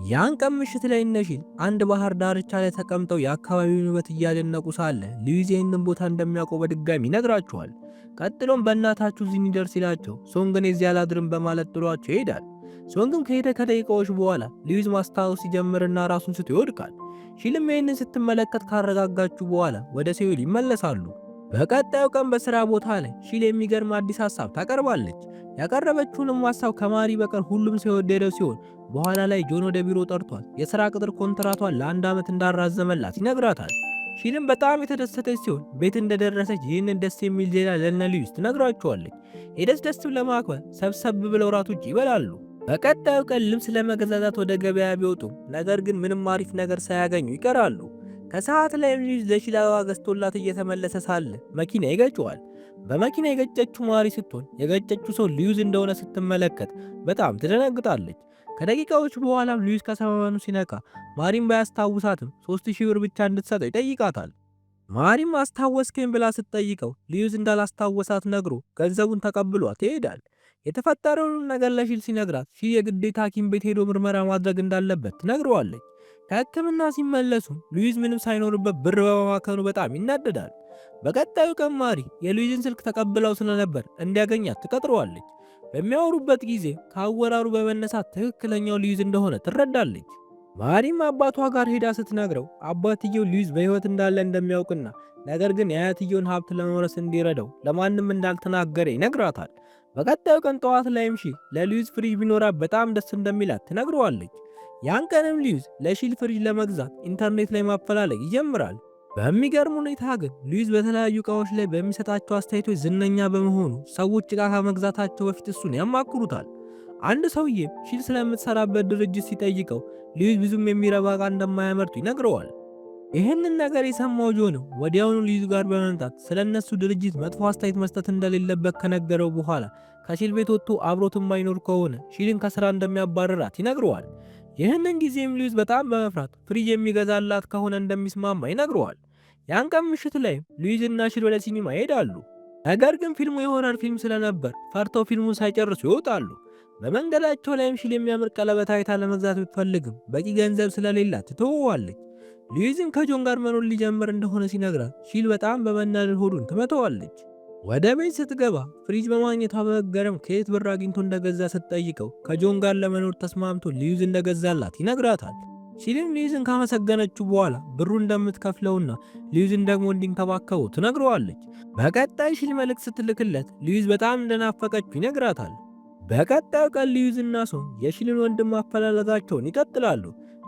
ያን ቀን ምሽት ላይ እነ ሺል አንድ ባህር ዳርቻ ላይ ተቀምጠው የአካባቢውን ውበት እያደነቁ ሳለ ሉዊዝ ይህንን ቦታ እንደሚያውቀው በድጋሚ ይነግራቸዋል። ቀጥሎም በእናታችሁ እዚህ እንደርስ ይላቸው ሶንግን እዚህ አላድርም በማለት ጥሏቸው ይሄዳል። ሶንግም ከሄደ ከደቂቃዎች በኋላ ሉዊዝ ማስታወስ ሲጀምርና ራሱን ስቶ ይወድቃል። ሺልም ይህንን ስትመለከት ካረጋጋችሁ በኋላ ወደ ሴውል ይመለሳሉ። በቀጣዩ ቀን በሥራ ቦታ ላይ ሺል የሚገርም አዲስ ሐሳብ ታቀርባለች። ያቀረበችውንም ሐሳብ ከማሪ በቀር ሁሉም ሰው የወደደው ሲሆን በኋላ ላይ ጆን ወደ ቢሮ ጠርቷል የሥራ ቅጥር ኮንትራቷን ለ1 ዓመት እንዳራዘመላት ይነግራታል። ሺልም በጣም የተደሰተች ሲሆን ቤት እንደደረሰች ይህንን ደስ የሚል ዜና ለነ ሉዊዝ ትነግራቸዋለች። የደስታቸውን ለማክበር ሰብሰብ ብለው ራት ውጭ ይበላሉ። በቀጣዩ ቀን ልብስ ለመገዛዛት ወደ ገበያ ቢወጡም ነገር ግን ምንም አሪፍ ነገር ሳያገኙ ይቀራሉ። ከሰዓት ላይ ሉዊዝ ለሺል አበባ ገዝቶላት እየተመለሰ ሳለ መኪና ይገጨዋል። በመኪና የገጨችው ማሪ ስትሆን የገጨችው ሰው ሉዊዝ እንደሆነ ስትመለከት በጣም ትደነግጣለች። ከደቂቃዎች በኋላም ሉዊዝ ከሰማኑ ሲነቃ ማሪም ባያስታውሳትም 3000 ብር ብቻ እንድትሰጠው ይጠይቃታል። ማሪም አስታወስከኝ ብላ ስትጠይቀው ሉዊዝ እንዳላስታወሳት ነግሮ ገንዘቡን ተቀብሏት ይሄዳል። የተፈጠረውን ነገር ለሺል ሲነግራት ሺል የግዴታ ሐኪም ቤት ሄዶ ምርመራ ማድረግ እንዳለበት ትነግረዋለች። ከሕክምና ሲመለሱ ሉዊዝ ምንም ሳይኖርበት ብር በማባከኑ በጣም ይናደዳል። በቀጣዩ ቀን ማሪ የሉዊዝን ስልክ ተቀብለው ስለነበር እንዲያገኛት ትቀጥረዋለች። በሚያወሩበት ጊዜ ከአወራሩ በመነሳት ትክክለኛው ሉዊዝ እንደሆነ ትረዳለች። ማሪም አባቷ ጋር ሄዳ ስትነግረው አባትየው ሉዊዝ በሕይወት እንዳለ እንደሚያውቅና ነገር ግን የአያትየውን ሀብት ለመውረስ እንዲረዳው ለማንም እንዳልተናገረ ይነግራታል። በቀጣዩ ቀን ጠዋት ላይም ሺል ለሉዊዝ ፍሪጅ ቢኖራት በጣም ደስ እንደሚላት ትነግረዋለች። ያን ቀንም ሉዊዝ ለሺል ፍሪጅ ለመግዛት ኢንተርኔት ላይ ማፈላለግ ይጀምራል። በሚገርም ሁኔታ ግን ሉዊስ በተለያዩ ዕቃዎች ላይ በሚሰጣቸው አስተያየቶች ዝነኛ በመሆኑ ሰዎች ዕቃ ከመግዛታቸው በፊት እሱን ያማክሩታል። አንድ ሰውዬም ሺል ስለምትሰራበት ድርጅት ሲጠይቀው ሉዊስ ብዙም የሚረባ ዕቃ እንደማያመርቱ ይነግረዋል። ይህንን ነገር የሰማው ጆንም ወዲያውኑ ሉዊስ ጋር በመምጣት ስለ እነሱ ድርጅት መጥፎ አስተያየት መስጠት እንደሌለበት ከነገረው በኋላ ከሺል ቤት ወጥቶ አብሮት የማይኖር ከሆነ ሺልን ከስራ እንደሚያባረራት ይነግረዋል። ይህንን ጊዜም ሉዊስ በጣም በመፍራት ፍሪጅ የሚገዛላት ከሆነ እንደሚስማማ ይነግረዋል። ያን ቀን ምሽት ላይም ሉዊስ እና ሺል ወደ ሲኒማ ይሄዳሉ። ነገር ግን ፊልሙ የሆረር ፊልም ስለነበር ፈርተው ፊልሙን ሳይጨርሱ ይወጣሉ። በመንገዳቸው ላይም ሺል የሚያምር ቀለበት አይታ ለመግዛት ብትፈልግም በቂ ገንዘብ ስለሌላት ትተወዋለች። ሉዊስም ከጆን ጋር መኖር ሊጀምር እንደሆነ ሲነግራት ሺል በጣም በመናደድ ሆዱን ትመተዋለች። ወደ ቤት ስትገባ ፍሪጅ በማግኘቷ በመገረም ከየት ብር አግኝቶ እንደገዛ ስትጠይቀው ከጆን ጋር ለመኖር ተስማምቶ ሉዊስ እንደገዛላት ይነግራታል። ሺልም ሉዊስን ካመሰገነችው በኋላ ብሩ እንደምትከፍለውና ሉዊስን ደግሞ እንዲንከባከበው ትነግረዋለች። በቀጣይ ሺል መልእክት ስትልክለት ሉዊስ በጣም እንደናፈቀችው ይነግራታል። በቀጣዩ ቀን ሉዊስ እና ሶን የሺልን ወንድም ማፈላለጋቸውን ይቀጥላሉ።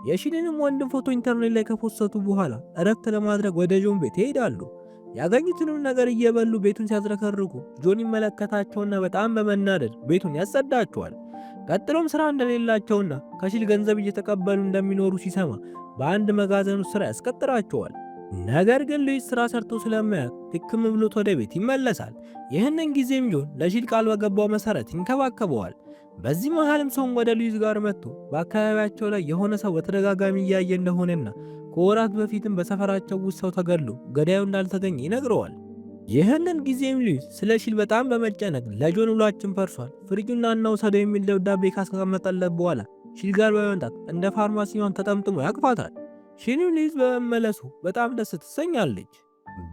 የሺልንም ወንድም ፎቶ ኢንተርኔት ላይ ከፖሰቱ በኋላ እረፍት ለማድረግ ወደ ጆን ቤት ይሄዳሉ። ያገኙትንም ነገር እየበሉ ቤቱን ሲያዝረከርኩ ጆን ይመለከታቸውና በጣም በመናደድ ቤቱን ያጸዳቸዋል። ቀጥሎም ስራ እንደሌላቸውና ከሺል ገንዘብ እየተቀበሉ እንደሚኖሩ ሲሰማ በአንድ መጋዘን ውስጥ ስራ ያስቀጥራቸዋል። ነገር ግን ሉዊስ ስራ ሰርቶ ስለማያውቅ ድክም ብሎት ወደ ቤት ይመለሳል። ይህንን ጊዜም ጆን ለሺል ቃል በገባው መሰረት ይንከባከበዋል። በዚህ መሃልም ሶን ወደ ሉዊስ ጋር መጥቶ በአካባቢያቸው ላይ የሆነ ሰው በተደጋጋሚ እያየ እንደሆነና ከወራት በፊትም በሰፈራቸው ውስጥ ሰው ተገድሎ ገዳዩ እንዳልተገኘ ይነግረዋል። ይህንን ጊዜም ሉዊስ ስለ ሺል በጣም በመጨነቅ ለጆን ውሏችን ፈርሷል፣ ፍሪጁና እናውሰደው የሚል ደብዳቤ ካስቀመጠለት በኋላ ሺል ጋር በመምጣት እንደ ፋርማሲዋን ተጠምጥሞ ያቅፋታል። ሺልም ሉዊስ በመመለሱ በጣም ደስ ትሰኛለች።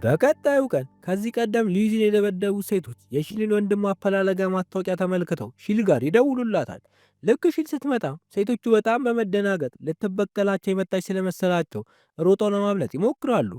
በቀጣዩ ቀን ከዚህ ቀደም ሉዊስን የደበደቡ ሴቶች የሺልን ወንድም ማፈላለጊያ ማስታወቂያ ተመልክተው ሺል ጋር ይደውሉላታል። ልክ ሺል ስትመጣ ሴቶቹ በጣም በመደናገጥ ልትበቀላቸው የመጣች ስለመሰላቸው ሮጠው ለማምለጥ ይሞክራሉ።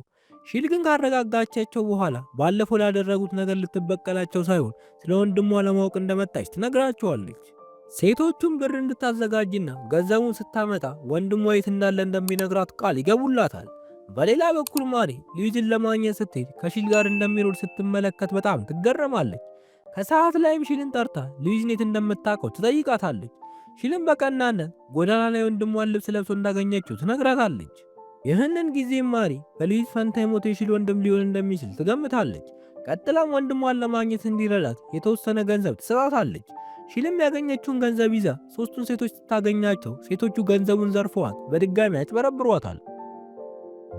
ሺል ግን ካረጋጋቻቸው በኋላ ባለፈው ላደረጉት ነገር ልትበቀላቸው ሳይሆን ስለ ወንድሟ ለማወቅ እንደመጣች ትነግራቸዋለች። ሴቶቹም ብር እንድታዘጋጅና ገንዘቡን ስታመጣ ወንድሟ የት እንዳለ እንደሚነግራት ቃል ይገቡላታል። በሌላ በኩል ማሪ ሉዊስን ለማግኘት ስትሄድ ከሺል ጋር እንደሚኖር ስትመለከት በጣም ትገረማለች። ከሰዓት ላይም ሺልን ጠርታ ሉዊስን የት እንደምታውቀው ትጠይቃታለች። ሺልን በቀናነት ጎዳና ላይ ወንድሟን ልብስ ለብሶ እንዳገኘችው ትነግራታለች። ይህንን ጊዜም ማሪ በሉዊስ ፈንታ የሞተ የሺል ወንድም ሊሆን እንደሚችል ትገምታለች። ቀጥላም ወንድሟን ለማግኘት እንዲረዳት የተወሰነ ገንዘብ ትሰጣታለች። ሺልም ያገኘችውን ገንዘብ ይዛ ሶስቱን ሴቶች ስታገኛቸው ሴቶቹ ገንዘቡን ዘርፈዋት በድጋሚ ያጭበረብሯታል።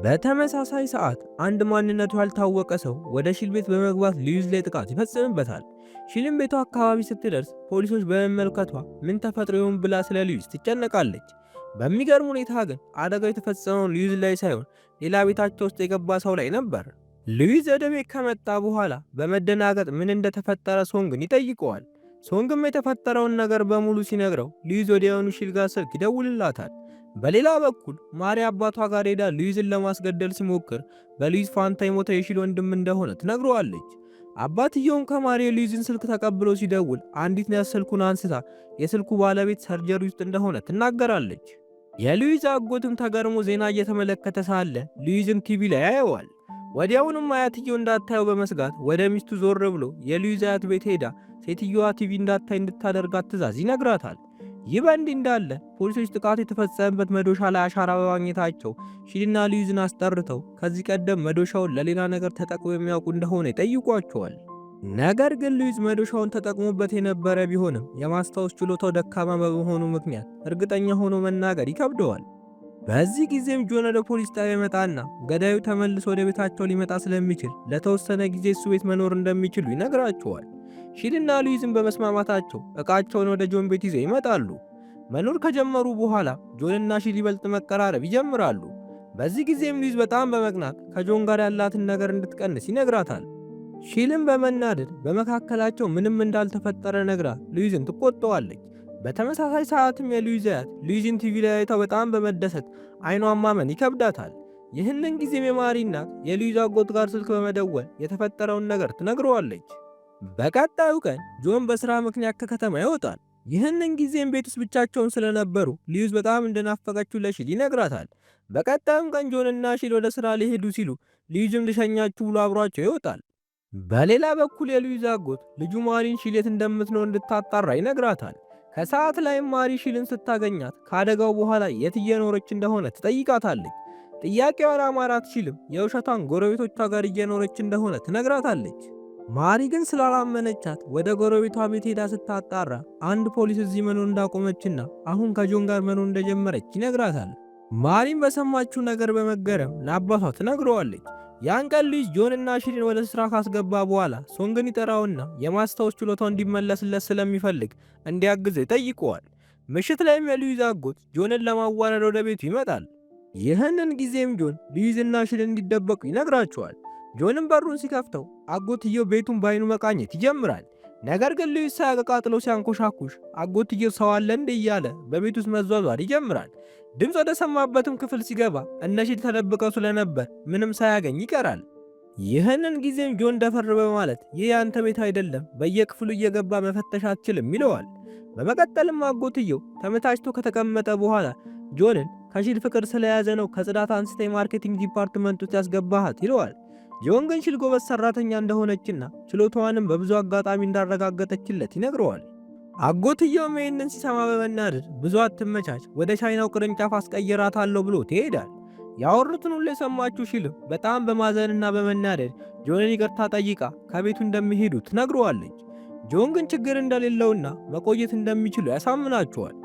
በተመሳሳይ ሰዓት አንድ ማንነቱ ያልታወቀ ሰው ወደ ሺል ቤት በመግባት ሉዊስ ላይ ጥቃት ይፈጽምበታል። ሺልም ቤቷ አካባቢ ስትደርስ ፖሊሶች በመመልከቷ ምን ተፈጥሮ ይሆን ብላ ስለ ሉዊስ ትጨነቃለች። በሚገርም ሁኔታ ግን አደጋው የተፈጸመው ሉዊስ ላይ ሳይሆን ሌላ ቤታቸው ውስጥ የገባ ሰው ላይ ነበር። ሉዊስ ወደ ቤት ከመጣ በኋላ በመደናገጥ ምን እንደተፈጠረ ሶንግን ይጠይቀዋል። ሶንግም የተፈጠረውን ነገር በሙሉ ሲነግረው ሉዊስ ወዲያውኑ ሺል ጋር ስልክ ይደውልላታል። በሌላ በኩል ማሪ አባቷ ጋር ሄዳ ሉዊስን ለማስገደል ሲሞክር በሉዊስ ፋንታ የሞተ የሺል ወንድም እንደሆነ ትነግረዋለች። አባትየውም ከማሪ ሉዊስን ስልክ ተቀብሎ ሲደውል አንዲት ነርስ ስልኩን አንስታ የስልኩ ባለቤት ሰርጀሪ ውስጥ እንደሆነ ትናገራለች። የሉዊስ አጎትም ተገርሞ ዜና እየተመለከተ ሳለ ሉዊስን ቲቪ ላይ ያየዋል። ወዲያውኑም አያትየው እንዳታየው በመስጋት ወደ ሚስቱ ዞር ብሎ የሉዊስ አያት ቤት ሄዳ ሴትዮዋ ቲቪ እንዳታይ እንድታደርጋት ትዕዛዝ ይነግራታል። ይህ በእንዲህ እንዳለ ፖሊሶች ጥቃት የተፈጸመበት መዶሻ ላይ አሻራ በማግኘታቸው ሺልና ሉዊስን አስጠርተው ከዚህ ቀደም መዶሻውን ለሌላ ነገር ተጠቅሞ የሚያውቁ እንደሆነ ይጠይቋቸዋል። ነገር ግን ሉዊስ መዶሻውን ተጠቅሞበት የነበረ ቢሆንም የማስታወስ ችሎታው ደካማ በመሆኑ ምክንያት እርግጠኛ ሆኖ መናገር ይከብደዋል። በዚህ ጊዜም ጆን ወደ ፖሊስ ጣቢያ ይመጣና ገዳዩ ተመልሶ ወደ ቤታቸው ሊመጣ ስለሚችል ለተወሰነ ጊዜ እሱ ቤት መኖር እንደሚችሉ ይነግራቸዋል። ሺልና ሉዊስን በመስማማታቸው ዕቃቸውን ወደ ጆን ቤት ይዘው ይመጣሉ። መኖር ከጀመሩ በኋላ ጆንና ሺል ይበልጥ መቀራረብ ይጀምራሉ። በዚህ ጊዜም ሉዊስ በጣም በመቅናት ከጆን ጋር ያላትን ነገር እንድትቀንስ ይነግራታል። ሺልም በመናደድ በመካከላቸው ምንም እንዳልተፈጠረ ነግራ ሉዊስን ትቆጣዋለች። በተመሳሳይ ሰዓትም የሉዊስ አያት ሉዊስን ቲቪ ላይ አይታ በጣም በመደሰት አይኗን ማመን ይከብዳታል። ይህንን ጊዜም የማሪ እናት የሉዊስ አጎት ጋር ስልክ በመደወል የተፈጠረውን ነገር ትነግረዋለች። በቀጣዩ ቀን ጆን በስራ ምክንያት ከከተማ ይወጣል። ይህንን ጊዜም ቤት ውስጥ ብቻቸውን ስለነበሩ ሊዩዝ በጣም እንደናፈቀችው ለሺል ይነግራታል። በቀጣዩም ቀን ጆንና ሺል ወደ ስራ ሊሄዱ ሲሉ ሊዩዝም ልሸኛችሁ ብሎ አብሯቸው ይወጣል። በሌላ በኩል የሉዊዝ አጎት ልጁ ማሪን ሺል የት እንደምትኖር እንድታጣራ ይነግራታል። ከሰዓት ላይም ማሪ ሺልን ስታገኛት ከአደጋው በኋላ የት እየኖረች እንደሆነ ትጠይቃታለች። ጥያቄዋ አላማራት ሺልም የውሸቷን ጎረቤቶቿ ጋር እየኖረች እንደሆነ ትነግራታለች። ማሪ ግን ስላላመነቻት ወደ ጎረቤቷ ቤት ሄዳ ስታጣራ አንድ ፖሊስ እዚህ መኖር እንዳቆመችና አሁን ከጆን ጋር መኖር እንደጀመረች ይነግራታል። ማሪም በሰማችው ነገር በመገረም ለአባቷ ትነግረዋለች። ያን ቀን ልጅ ጆንና ሺልን ወደ ስራ ካስገባ በኋላ ሶንግን ይጠራውና የማስታወስ ችሎታው እንዲመለስለት ስለሚፈልግ እንዲያግዘው ይጠይቀዋል። ምሽት ላይም የሉዊዝ አጎት ጆንን ለማዋረድ ወደ ቤቱ ይመጣል። ይህንን ጊዜም ጆን ሉዊዝና ሺልን እንዲደበቁ ይነግራቸዋል። ጆንም በሩን ሲከፍተው አጎትየው ቤቱን በአይኑ መቃኘት ይጀምራል። ነገር ግን ሉዊዝ ሳያቀቃጥለው ሲያንኮሻኩሽ አጎትየው ሰው አለ እንዴ እያለ በቤት ውስጥ መዟዟር ይጀምራል። ድምፅ ወደ ሰማበትም ክፍል ሲገባ እነ ሺል ተደብቀው ስለነበር ምንም ሳያገኝ ይቀራል። ይህንን ጊዜም ጆን ደፈር በማለት ይህ ያንተ ቤት አይደለም፣ በየክፍሉ እየገባ መፈተሽ አትችልም ይለዋል። በመቀጠልም አጎትየው ተመታችቶ ከተቀመጠ በኋላ ጆንን ከሺል ፍቅር ስለያዘ ነው ከጽዳት አንስተ የማርኬቲንግ ዲፓርትመንት ውስጥ ያስገባሃት ይለዋል። ጆን ግን ሺል ጎበዝ ሰራተኛ እንደሆነችና ችሎታዋንም በብዙ አጋጣሚ እንዳረጋገጠችለት ይነግረዋል። አጎትየውም ይህንን ሲሰማ በመናደድ ብዙ አትመቻች፣ ወደ ቻይናው ቅርንጫፍ አስቀይራታለሁ ብሎ ይሄዳል። ያወሩትን ሁሉ የሰማችው ሺልም በጣም በማዘንና በመናደድ ጆንን ይቅርታ ጠይቃ ከቤቱ እንደሚሄዱ ትነግረዋለች። ጆን ግን ችግር እንደሌለውና መቆየት እንደሚችሉ ያሳምናቸዋል።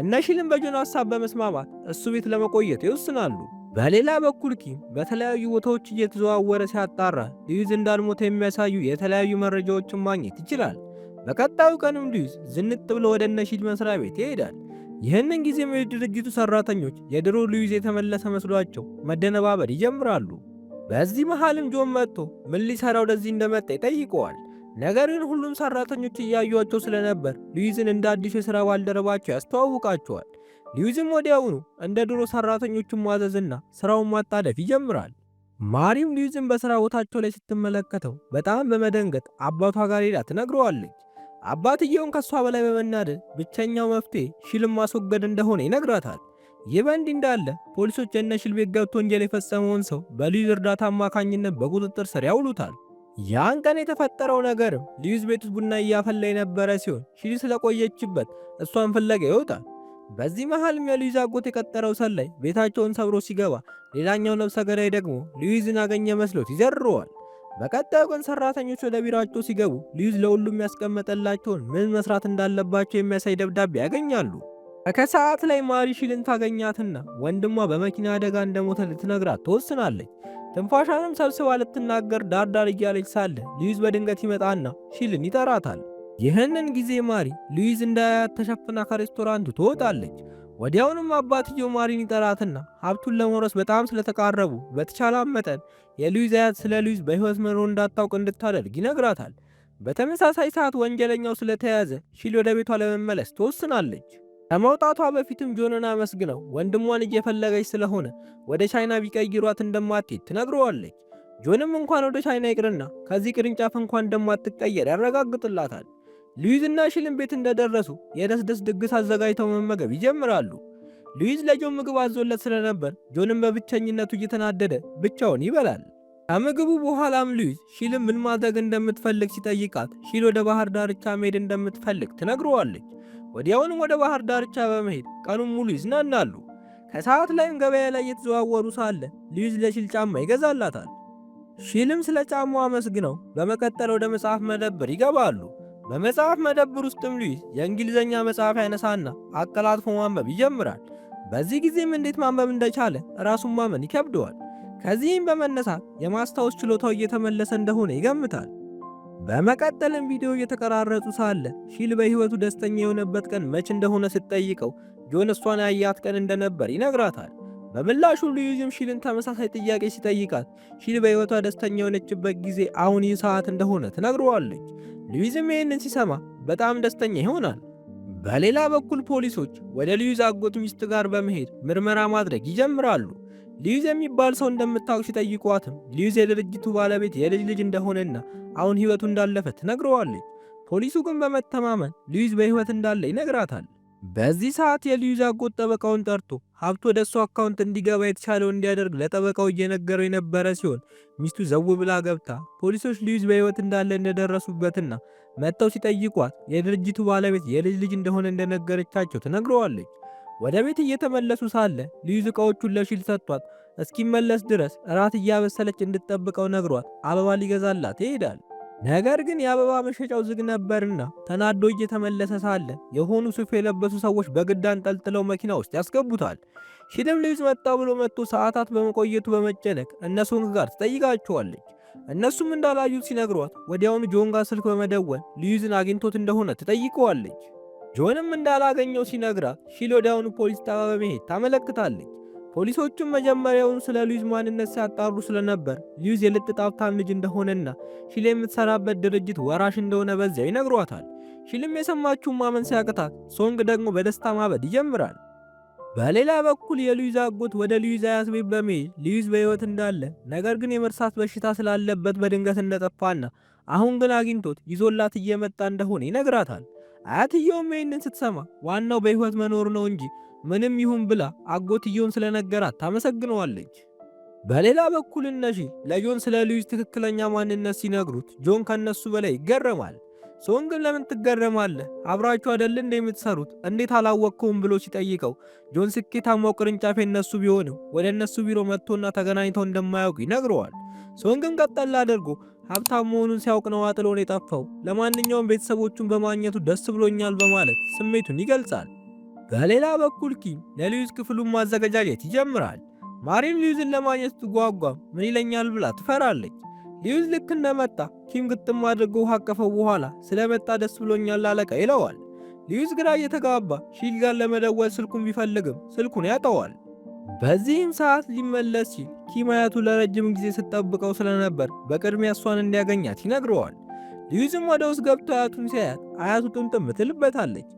እነ ሺልም በጆን ሐሳብ በመስማማት እሱ ቤት ለመቆየት ይወስናሉ። በሌላ በኩል ኪም በተለያዩ ቦታዎች እየተዘዋወረ ሲያጣራ ሉዊዝ እንዳልሞተ የሚያሳዩ የተለያዩ መረጃዎችን ማግኘት ይችላል። በቀጣዩ ቀንም ሉዊዝ ዝንጥ ብሎ ወደ እነ ሺል መስሪያ ቤት ይሄዳል። ይህንን ጊዜም የድርጅቱ ሰራተኞች የድሮ ሉዊዝ የተመለሰ መስሏቸው መደነባበር ይጀምራሉ። በዚህ መሃልም ጆን መጥቶ ምን ሊሰራ ወደዚህ እንደመጣ ይጠይቀዋል። ነገር ግን ሁሉም ሰራተኞች እያዩቸው ስለነበር ሉዊዝን እንደ አዲሱ የሥራ ባልደረባቸው ያስተዋውቃቸዋል። ሉዊዝም ወዲያውኑ እንደ ድሮ ሰራተኞቹን ማዘዝና ስራውን ማጣደፍ ይጀምራል። ማሪም ሉዊዝን በሥራ ቦታቸው ላይ ስትመለከተው በጣም በመደንገጥ አባቷ ጋር ሄዳ ትነግረዋለች። አባትየውን ከሷ በላይ በመናደድ ብቸኛው መፍትሄ ሺልን ማስወገድ እንደሆነ ይነግራታል። ይህ በእንዲህ እንዳለ ፖሊሶች የነ ሺል ቤት ገብቶ ወንጀል የፈጸመውን ሰው በሉዊዝ እርዳታ አማካኝነት በቁጥጥር ስር ያውሉታል። ያን ቀን የተፈጠረው ነገርም ሉዊዝ ቤት ውስጥ ቡና እያፈላ የነበረ ሲሆን ሺል ስለቆየችበት እሷን ፍለጋ ይወጣል። በዚህ መሃልም የሉዊዝ አጎት የቀጠረው ሰላይ ቤታቸውን ሰብሮ ሲገባ ሌላኛው ነፍሰ ገዳይ ደግሞ ሉዊዝን አገኘ መስሎት ይዘርረዋል። በቀጣዩ ቀን ሰራተኞች ወደ ቢሮአቸው ሲገቡ ሉዊዝ ለሁሉም ያስቀመጠላቸውን ምን መስራት እንዳለባቸው የሚያሳይ ደብዳቤ ያገኛሉ። ከሰዓት ላይ ማሪ ሺልን ታገኛትና ወንድሟ በመኪና አደጋ እንደሞተ ልትነግራት ትወስናለች። ትንፋሿንም ሰብስባ ልትናገር ዳርዳር እያለች ሳለ ሉዊዝ በድንገት ይመጣና ሺልን ይጠራታል። ይህንን ጊዜ ማሪ ሉዊዝ እንዳያት ተሸፍና ከሬስቶራንቱ ትወጣለች። ወዲያውንም አባትየው ማሪን ይጠራትና ሀብቱን ለመውረስ በጣም ስለተቃረቡ በተቻለ መጠን የሉዊዝ አያት ስለ ሉዊዝ በሕይወት መኖር እንዳታውቅ እንድታደርግ ይነግራታል። በተመሳሳይ ሰዓት ወንጀለኛው ስለተያዘ ሺል ወደ ቤቷ ለመመለስ ትወስናለች። ከመውጣቷ በፊትም ጆንን አመስግነው ወንድሟን እየፈለገች ስለሆነ ወደ ቻይና ቢቀይሯት እንደማትሄድ ትነግረዋለች። ጆንም እንኳን ወደ ቻይና ይቅርና ከዚህ ቅርንጫፍ እንኳን እንደማትቀየር ያረጋግጥላታል። ሉዊዝና ሺልን ቤት እንደደረሱ የደስደስ ድግስ አዘጋጅተው መመገብ ይጀምራሉ። ሉዊዝ ለጆን ምግብ አዞለት ስለነበር ጆንም በብቸኝነቱ እየተናደደ ብቻውን ይበላል። ከምግቡ በኋላም ሉዊዝ ሺልን ምን ማድረግ እንደምትፈልግ ሲጠይቃት ሺል ወደ ባህር ዳርቻ መሄድ እንደምትፈልግ ትነግረዋለች። ወዲያውንም ወደ ባህር ዳርቻ በመሄድ ቀኑን ሙሉ ይዝናናሉ። ከሰዓት ላይም ገበያ ላይ እየተዘዋወሩ ሳለ ሉዊዝ ለሺል ጫማ ይገዛላታል። ሺልም ስለ ጫማው አመስግነው በመቀጠል ወደ መጽሐፍ መደብር ይገባሉ። በመጽሐፍ መደብር ውስጥም ሉዊዝ የእንግሊዝኛ መጽሐፍ ያነሳና አቀላጥፎ ማንበብ ይጀምራል። በዚህ ጊዜም እንዴት ማንበብ እንደቻለ ራሱን ማመን ይከብደዋል። ከዚህም በመነሳት የማስታወስ ችሎታው እየተመለሰ እንደሆነ ይገምታል። በመቀጠልም ቪዲዮ እየተቀራረጹ ሳለ ሺል በህይወቱ ደስተኛ የሆነበት ቀን መች እንደሆነ ስትጠይቀው ጆን እሷን ያያት ቀን እንደነበር ይነግራታል። በምላሹ ሉዊዝም ሺልን ተመሳሳይ ጥያቄ ሲጠይቃት ሺል በህይወቷ ደስተኛ የሆነችበት ጊዜ አሁን ይህ ሰዓት እንደሆነ ትነግረዋለች። ሉዊዝም ይህንን ሲሰማ በጣም ደስተኛ ይሆናል። በሌላ በኩል ፖሊሶች ወደ ሉዊዝ አጎት ሚስት ጋር በመሄድ ምርመራ ማድረግ ይጀምራሉ። ሉዊዝ የሚባል ሰው እንደምታውቅ ሲጠይቋትም ሉዊዝ የድርጅቱ ባለቤት የልጅ ልጅ እንደሆነና አሁን ህይወቱ እንዳለፈ ትነግረዋለች። ፖሊሱ ግን በመተማመን ሉዊዝ በህይወት እንዳለ ይነግራታል። በዚህ ሰዓት የሉዊዝ አጎት ጠበቃውን ጠርቶ ሀብት ወደ እሱ አካውንት እንዲገባ የተቻለው እንዲያደርግ ለጠበቃው እየነገረው የነበረ ሲሆን ሚስቱ ዘው ብላ ገብታ ፖሊሶች ሉዊዝ በህይወት እንዳለ እንደደረሱበትና መጥተው ሲጠይቋት የድርጅቱ ባለቤት የልጅ ልጅ እንደሆነ እንደነገረቻቸው ትነግረዋለች። ወደ ቤት እየተመለሱ ሳለ ሉዊዝ እቃዎቹን ለሺል ሰጥቷት እስኪመለስ ድረስ እራት እያበሰለች እንድትጠብቀው ነግሯት አበባ ሊገዛላት ይሄዳል። ነገር ግን የአበባ መሸጫው ዝግ ነበርና ተናዶ እየተመለሰ ሳለ የሆኑ ሱፍ የለበሱ ሰዎች በግድ አንጠልጥለው መኪና ውስጥ ያስገቡታል። ሺልም ሉዊዝ መጣ ብሎ መጥቶ ሰዓታት በመቆየቱ በመጨነቅ እነሱን ጋር ትጠይቃቸዋለች። እነሱም እንዳላዩት ሲነግሯት ወዲያውኑ ጆን ጋር ስልክ በመደወል ሉዊዝን አግኝቶት እንደሆነ ትጠይቀዋለች። ጆንም እንዳላገኘው ሲነግራት ሺል ወዲያውኑ ፖሊስ ጣቢያ በመሄድ ታመለክታለች። ፖሊሶቹም መጀመሪያውኑ ስለ ሉዊዝ ማንነት ሲያጣሩ ስለነበር ሉዊዝ የልጥጥ ሀብታም ልጅ እንደሆነና ሺል የምትሰራበት ድርጅት ወራሽ እንደሆነ በዚያው ይነግሯታል። ሺልም የሰማችውን ማመን ሲያቅታት ሶንግ ደግሞ በደስታ ማበድ ይጀምራል። በሌላ በኩል የሉዊዝ አጎት ወደ ሉዊዝ አያት ቤት በመሄድ ሉዊዝ በህይወት እንዳለ ነገር ግን የመርሳት በሽታ ስላለበት በድንገት እንደጠፋና አሁን ግን አግኝቶት ይዞላት እየመጣ እንደሆነ ይነግራታል። አያትየውም ይህንን ስትሰማ ዋናው በህይወት መኖር ነው እንጂ ምንም ይሁን ብላ አጎትየውን ስለነገራት ታመሰግነዋለች። በሌላ በኩል እነሺ ለጆን ስለ ሉዊዝ ትክክለኛ ማንነት ሲነግሩት ጆን ከነሱ በላይ ይገረማል። ሶን ግን ለምን ትገረማለህ? አብራችሁ አይደል እንደ የምትሰሩት እንዴት አላወቅከውም ብሎ ሲጠይቀው ጆን ስኬታማው ቅርንጫፍ የነሱ ቢሆንም ወደ እነሱ ቢሮ መጥቶና ተገናኝተው እንደማያውቁ ይነግረዋል። ሶን ግን ቀጠል አድርጎ ሀብታም መሆኑን ሲያውቅ ነው አጥሎን የጠፋው፣ ለማንኛውም ቤተሰቦቹን በማግኘቱ ደስ ብሎኛል በማለት ስሜቱን ይገልጻል። በሌላ በኩል ኪም ለሉዊዝ ክፍሉን ማዘገጃጀት ይጀምራል። ማሪም ሉዊዝን ለማግኘት ትጓጓም ምን ይለኛል ብላ ትፈራለች። ሉዊዝ ልክ እንደመጣ ኪም ግጥም አድርጎ አቀፈው በኋላ ስለመጣ ደስ ብሎኛል አለቃ ይለዋል። ሉዊዝ ግራ እየተጋባ ሺል ጋር ለመደወል ስልኩን ቢፈልግም ስልኩን ያጠዋል። በዚህም ሰዓት ሊመለስ ሲል ኪም አያቱ ለረጅም ጊዜ ስትጠብቀው ስለነበር በቅድሚያ እሷን እንዲያገኛት ይነግረዋል። ሉዊዝም ወደ ውስጥ ገብቶ አያቱን ሲያያት አያቱ ጥምጥም ትልበታለች።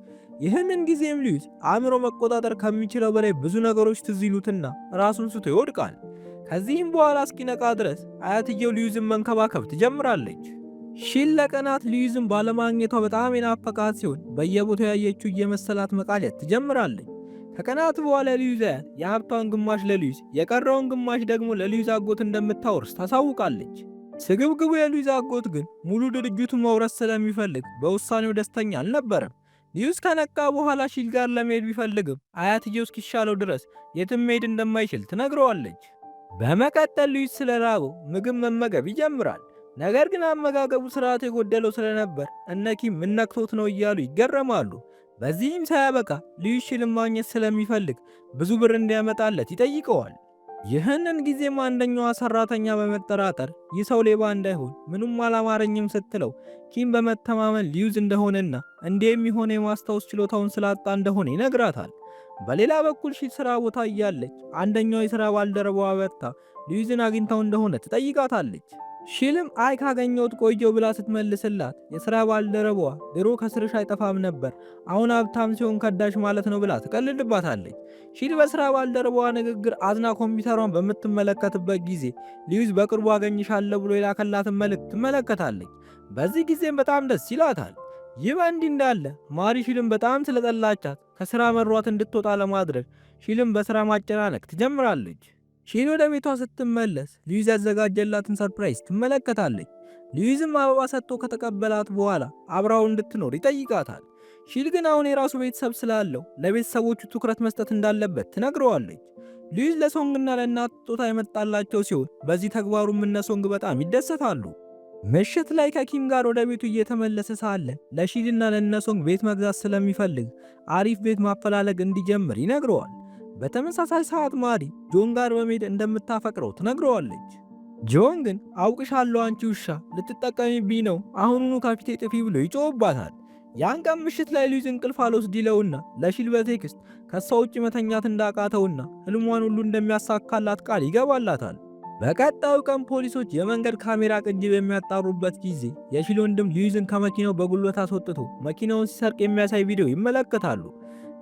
ይህንን ጊዜም ሉዊዝ አእምሮ መቆጣጠር ከሚችለው በላይ ብዙ ነገሮች ትዝ ይሉትና ራሱን ስቶ ይወድቃል። ከዚህም በኋላ እስኪነቃ ድረስ አያትየው ሉዊዝን መንከባከብ ትጀምራለች። ሺል ለቀናት ሉዊዝን ባለማግኘቷ በጣም የናፈቃት ሲሆን በየቦታው ያየችው እየመሰላት መቃዠት ትጀምራለች። ከቀናት በኋላ ሉዊዝ አያት የሀብቷን ግማሽ ለሉዊዝ የቀረውን ግማሽ ደግሞ ለሉዊዝ አጎት እንደምታወርስ ታሳውቃለች። ስግብግቡ የሉዊዝ አጎት ግን ሙሉ ድርጅቱን መውረስ ስለሚፈልግ በውሳኔው ደስተኛ አልነበረም። ሉዊዝ ከነቃ በኋላ ሺል ጋር ለመሄድ ቢፈልግም አያትየው እስኪሻለው ድረስ የትም መሄድ እንደማይችል ትነግረዋለች። በመቀጠል ሉዊዝ ስለራበው ምግብ መመገብ ይጀምራል። ነገር ግን አመጋገቡ ስርዓት የጎደለው ስለነበር እነ ኪም ምን ነክቶት ነው እያሉ ይገረማሉ። በዚህም ሳያበቃ ሉዊዝ ሺልን ማግኘት ስለሚፈልግ ብዙ ብር እንዲያመጣለት ይጠይቀዋል። ይህንን ጊዜም አንደኛዋ ሰራተኛ በመጠራጠር ይህ ሰው ሌባ እንዳይሆን ምንም አላማረኝም ስትለው ኪም በመተማመን ሉዊዝ እንደሆነና እንዲህ የሚሆነ የማስታወስ ችሎታውን ስላጣ እንደሆነ ይነግራታል። በሌላ በኩል ሺል ስራ ቦታ እያለች አንደኛው የሥራ ባልደረባዋ በርታ ሉዊዝን አግኝታው እንደሆነ ትጠይቃታለች። ሺልም አይ ካገኘሁት ቆየው ብላ ስትመልስላት የሥራ ባልደረባዋ ድሮ ከስርሽ አይጠፋም ነበር አሁን ሀብታም ሲሆን ከዳሽ ማለት ነው ብላ ትቀልድባታለች። ሺል በሥራ ባልደረባዋ ንግግር አዝና ኮምፒውተሯን በምትመለከትበት ጊዜ ሉዊዝ በቅርቡ አገኝሻለሁ ብሎ የላከላትን መልእክት ትመለከታለች። በዚህ ጊዜም በጣም ደስ ይላታል። ይህ በእንዲህ እንዳለ ማሪ ሺልን በጣም ስለጠላቻት ከሥራ መሯት እንድትወጣ ለማድረግ ሺልን በሥራ ማጨናነቅ ትጀምራለች። ሺል ወደ ቤቷ ስትመለስ ሉዊዝ ያዘጋጀላትን ሰርፕራይዝ ትመለከታለች። ሉዊዝም አበባ ሰጥቶ ከተቀበላት በኋላ አብራው እንድትኖር ይጠይቃታል። ሺል ግን አሁን የራሱ ቤተሰብ ስላለው ለቤተሰቦቹ ትኩረት መስጠት እንዳለበት ትነግረዋለች። ሉዊዝ ለሶንግና ለእናት ስጦታ የመጣላቸው ሲሆን በዚህ ተግባሩም እነ ሶንግ በጣም ይደሰታሉ። ምሽት ላይ ከኪም ጋር ወደ ቤቱ እየተመለሰ ሳለ ለሺልና ለእነ ሶንግ ቤት መግዛት ስለሚፈልግ አሪፍ ቤት ማፈላለግ እንዲጀምር ይነግረዋል። በተመሳሳይ ሰዓት ማሪ ጆን ጋር በመሄድ እንደምታፈቅረው ትነግረዋለች። ጆን ግን አውቅሻለሁ አንቺ ውሻ ልትጠቀሚብኝ ነው አሁኑኑ ከፊቴ ጥፊ ብሎ ይጮህባታል። ያን ቀን ምሽት ላይ ሉዊዝ እንቅልፍ አልወስድ ይለውና ለሺል በቴክስት ከሷ ውጭ መተኛት እንዳቃተውና ህልሟን ሁሉ እንደሚያሳካላት ቃል ይገባላታል። በቀጣዩ ቀን ፖሊሶች የመንገድ ካሜራ ቅጂ በሚያጣሩበት ጊዜ የሺል ወንድም ሉዊዝን ከመኪናው በጉልበት አስወጥቶ መኪናውን ሲሰርቅ የሚያሳይ ቪዲዮ ይመለከታሉ።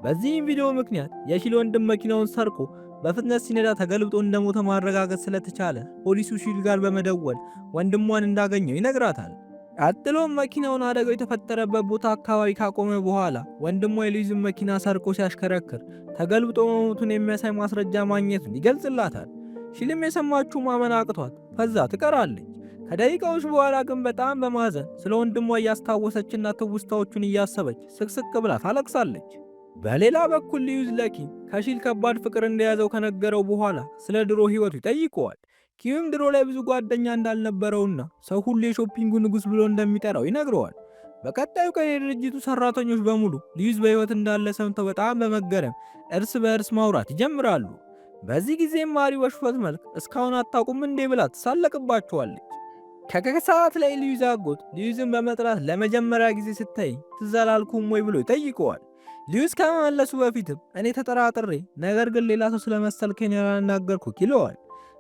በዚህም ቪዲዮ ምክንያት የሺል ወንድም መኪናውን ሰርቆ በፍጥነት ሲነዳ ተገልብጦ እንደሞተ ማረጋገጥ ስለተቻለ ፖሊሱ ሺል ጋር በመደወል ወንድሟን እንዳገኘው ይነግራታል። ቀጥሎም መኪናውን አደጋው የተፈጠረበት ቦታ አካባቢ ካቆመ በኋላ ወንድሟ የሉዊዝን መኪና ሰርቆ ሲያሽከረክር ተገልብጦ መሞቱን የሚያሳይ ማስረጃ ማግኘቱን ይገልጽላታል። ሺልም የሰማችው ማመን አቅቷት ፈዛ ትቀራለች። ከደቂቃዎች በኋላ ግን በጣም በማዘን ስለ ወንድሟ እያስታወሰችና ትውስታዎቹን እያሰበች ስቅስቅ ብላ ታለቅሳለች። በሌላ በኩል ሉዊዝ ለኪም ከሺል ከባድ ፍቅር እንደያዘው ከነገረው በኋላ ስለ ድሮ ህይወቱ ይጠይቀዋል። ኪምም ድሮ ላይ ብዙ ጓደኛ እንዳልነበረውና ሰው ሁሉ የሾፒንጉ ንጉስ ብሎ እንደሚጠራው ይነግረዋል። በቀጣዩ ቀን የድርጅቱ ሰራተኞች በሙሉ ሉዊዝ በህይወት እንዳለ ሰምተው በጣም በመገረም እርስ በእርስ ማውራት ይጀምራሉ። በዚህ ጊዜም ማሪ በሹፈት መልክ እስካሁን አታውቁም እንዴ ብላ ትሳለቅባቸዋለች። ከከሰዓት ላይ ሉዊዝ አጎት ሉዊዝን በመጥራት ለመጀመሪያ ጊዜ ስታይ ትዝ አላልኩም ወይ ብሎ ይጠይቀዋል። ሉዊዝ ከመመለሱ በፊትም እኔ ተጠራጥሬ ነገር ግን ሌላ ሰው ስለመሰልከኝ ያላናገርኩህ ይለዋል።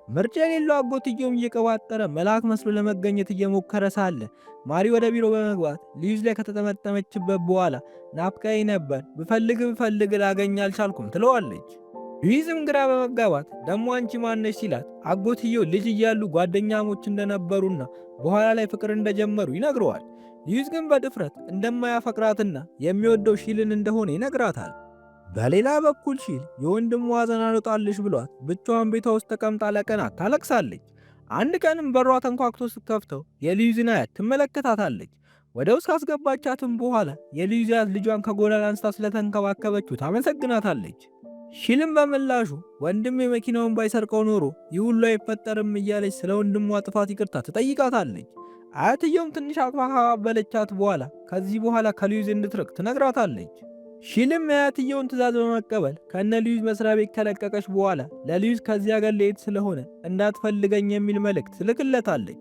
ምርጫ የሌለው አጎትየውም እየቀባጠረ መልአክ መስሎ ለመገኘት እየሞከረ ሳለ ማሪ ወደ ቢሮ በመግባት ሉዊዝ ላይ ከተጠመጠመችበት በኋላ ናፍቀኸኝ ነበር፣ ብፈልግ ላገኝ አልቻልኩም ትለዋለች። ሉዊዝም ግራ በመጋባት ደሞ አንቺ ማነሽ ሲላት አጎትየው ልጅ እያሉ ጓደኛሞች እንደነበሩና በኋላ ላይ ፍቅር እንደጀመሩ ይነግረዋል። ሉዊዝ ግን በድፍረት እንደማያፈቅራትና የሚወደው ሺልን እንደሆነ ይነግራታል። በሌላ በኩል ሺል የወንድሟ ሐዘን አልወጣልሽ ብሏት ብቻዋን ቤቷ ውስጥ ተቀምጣ ለቀናት ታለቅሳለች። አንድ ቀንም በሯ ተንኳክቶ ስትከፍተው የሉዊዝን አያት ትመለከታታለች። ወደ ውስጥ ካስገባቻትም በኋላ የሉዊዝ አያት ልጇን ከጎዳና አንስታ ስለተንከባከበችው ታመሰግናታለች። ሺልም በምላሹ ወንድሜ መኪናውን ባይሰርቀው ኖሮ ይህ ሁሉ አይፈጠርም እያለች ስለ ወንድሟ ጥፋት ይቅርታ ትጠይቃታለች። አያትየውም ትንሽ አቅፋበለቻት በኋላ ከዚህ በኋላ ከሉዊዝ እንድትርቅ ትነግራታለች። ሺልም የአያትየውን ትዕዛዝ በመቀበል ከነ ሉዊዝ መስሪያ ቤት ከለቀቀች በኋላ ለሉዊዝ ከዚህ ሀገር ልሄድ ስለሆነ እንዳትፈልገኝ የሚል መልእክት ትልክለታለች።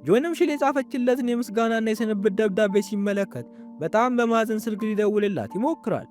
ጆንም ሺል የጻፈችለትን የምስጋናና የስንብት ደብዳቤ ሲመለከት በጣም በማዘን ስልክ ሊደውልላት ይሞክራል።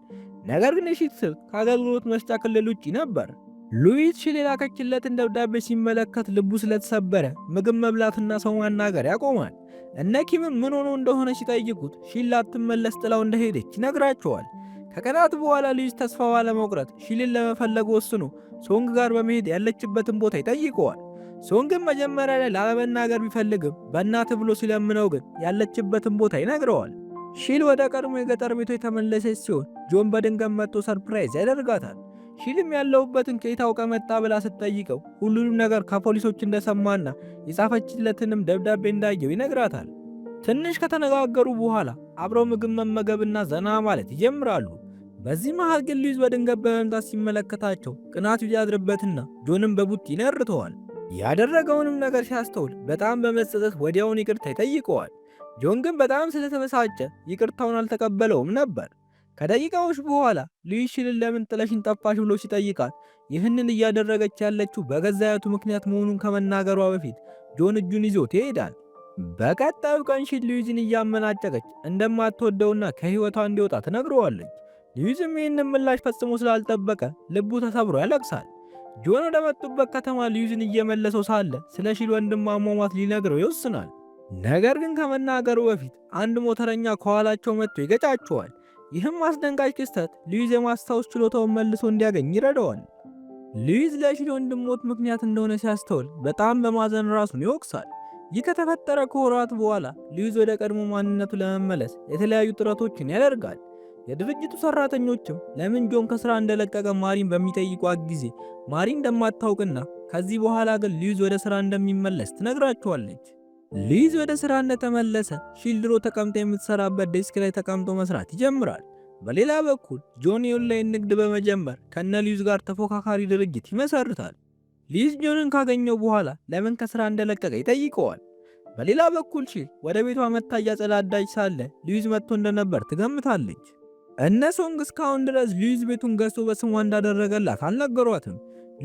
ነገር ግን የሺል ስልክ ከአገልግሎት መስጫ ክልል ውጪ ነበር። ሉዊዝ ሺል የላከችለትን ደብዳቤ ሲመለከት ልቡ ስለተሰበረ ምግብ መብላትና ሰው ማናገር ያቆማል። እነ ኪምም ምን ሆኖ እንደሆነ ሲጠይቁት ሺል ላትመለስ ጥላው እንደሄደች ይነግራቸዋል። ከቀናት በኋላ ሉዊዝ ተስፋ ባለመቁረጥ ሺልን ለመፈለግ ወስኖ ሶንግ ጋር በመሄድ ያለችበትን ቦታ ይጠይቀዋል። ሶንግም መጀመሪያ ላይ ላለመናገር ቢፈልግም በእናት ብሎ ሲለምነው ግን ያለችበትን ቦታ ይነግረዋል። ሺል ወደ ቀድሞ የገጠር ቤቷ የተመለሰች ሲሆን ጆን በድንገት መጥቶ ሰርፕራይዝ ያደርጋታል። ሺልም ያለውበትን ከየት አውቀ መጣ ብላ ስትጠይቀው ሁሉንም ነገር ከፖሊሶች እንደሰማና የጻፈችለትንም ደብዳቤ እንዳየው ይነግራታል። ትንሽ ከተነጋገሩ በኋላ አብረው ምግብ መመገብና ዘና ማለት ይጀምራሉ። በዚህ መሃል ግን ሉዊዝ በድንገት በመምጣት ሲመለከታቸው ቅናቱ ያድርበትና ጆንም በቡጢ ይነርተዋል። ያደረገውንም ነገር ሲያስተውል በጣም በመጸጸት ወዲያውን ይቅርታ ይጠይቀዋል። ጆን ግን በጣም ስለተበሳጨ ይቅርታውን አልተቀበለውም ነበር። ከደቂቃዎች በኋላ ሉዊዝ ሺልን ለምን ጥለሽን ጠፋሽ ብሎ ሲጠይቃት ይህንን እያደረገች ያለችው በገዛ አያቱ ምክንያት መሆኑን ከመናገሯ በፊት ጆን እጁን ይዞት ይሄዳል። በቀጣዩ ቀን ሺል ሉዊዝን እያመናጨቀች እንደማትወደውና ከህይወቷ እንዲወጣ ትነግረዋለች። ሉዊዝም ይህንን ምላሽ ፈጽሞ ስላልጠበቀ ልቡ ተሰብሮ ያለቅሳል። ጆን ወደ መጡበት ከተማ ሉዊዝን እየመለሰው ሳለ ስለ ሺል ወንድም አሟሟት ሊነግረው ይወስናል። ነገር ግን ከመናገሩ በፊት አንድ ሞተረኛ ከኋላቸው መጥቶ ይገጫቸዋል። ይህም አስደንጋጭ ክስተት ሉዊዝ የማስታወስ ችሎታውን መልሶ እንዲያገኝ ይረዳዋል። ሉዊዝ ለሺል ወንድም ሞት ምክንያት እንደሆነ ሲያስተውል በጣም በማዘን ራሱን ይወቅሳል። ይህ ከተፈጠረ ከወራት በኋላ ሉዊዝ ወደ ቀድሞ ማንነቱ ለመመለስ የተለያዩ ጥረቶችን ያደርጋል። የድርጅቱ ሰራተኞችም ለምን ጆን ከስራ እንደለቀቀ ማሪን በሚጠይቋት ጊዜ ማሪ እንደማታውቅና ከዚህ በኋላ ግን ሉዊዝ ወደ ስራ እንደሚመለስ ትነግራቸዋለች። ሉዊዝ ወደ ስራ እንደተመለሰ ሺል ድሮ ተቀምጦ የምትሰራበት ዴስክ ላይ ተቀምጦ መስራት ይጀምራል። በሌላ በኩል ጆን የኦንላይን ንግድ በመጀመር ከነ ሉዊዝ ጋር ተፎካካሪ ድርጅት ይመሰርታል። ሉዊዝ ጆንን ካገኘው በኋላ ለምን ከስራ እንደለቀቀ ይጠይቀዋል። በሌላ በኩል ሺል ወደ ቤቷ መታ እያጸዳዳች ሳለ ሉዊዝ መጥቶ እንደነበር ትገምታለች። እነ ሶንግ እስካሁን ድረስ ሉዊዝ ቤቱን ገዝቶ በስሟ እንዳደረገላት አልነገሯትም።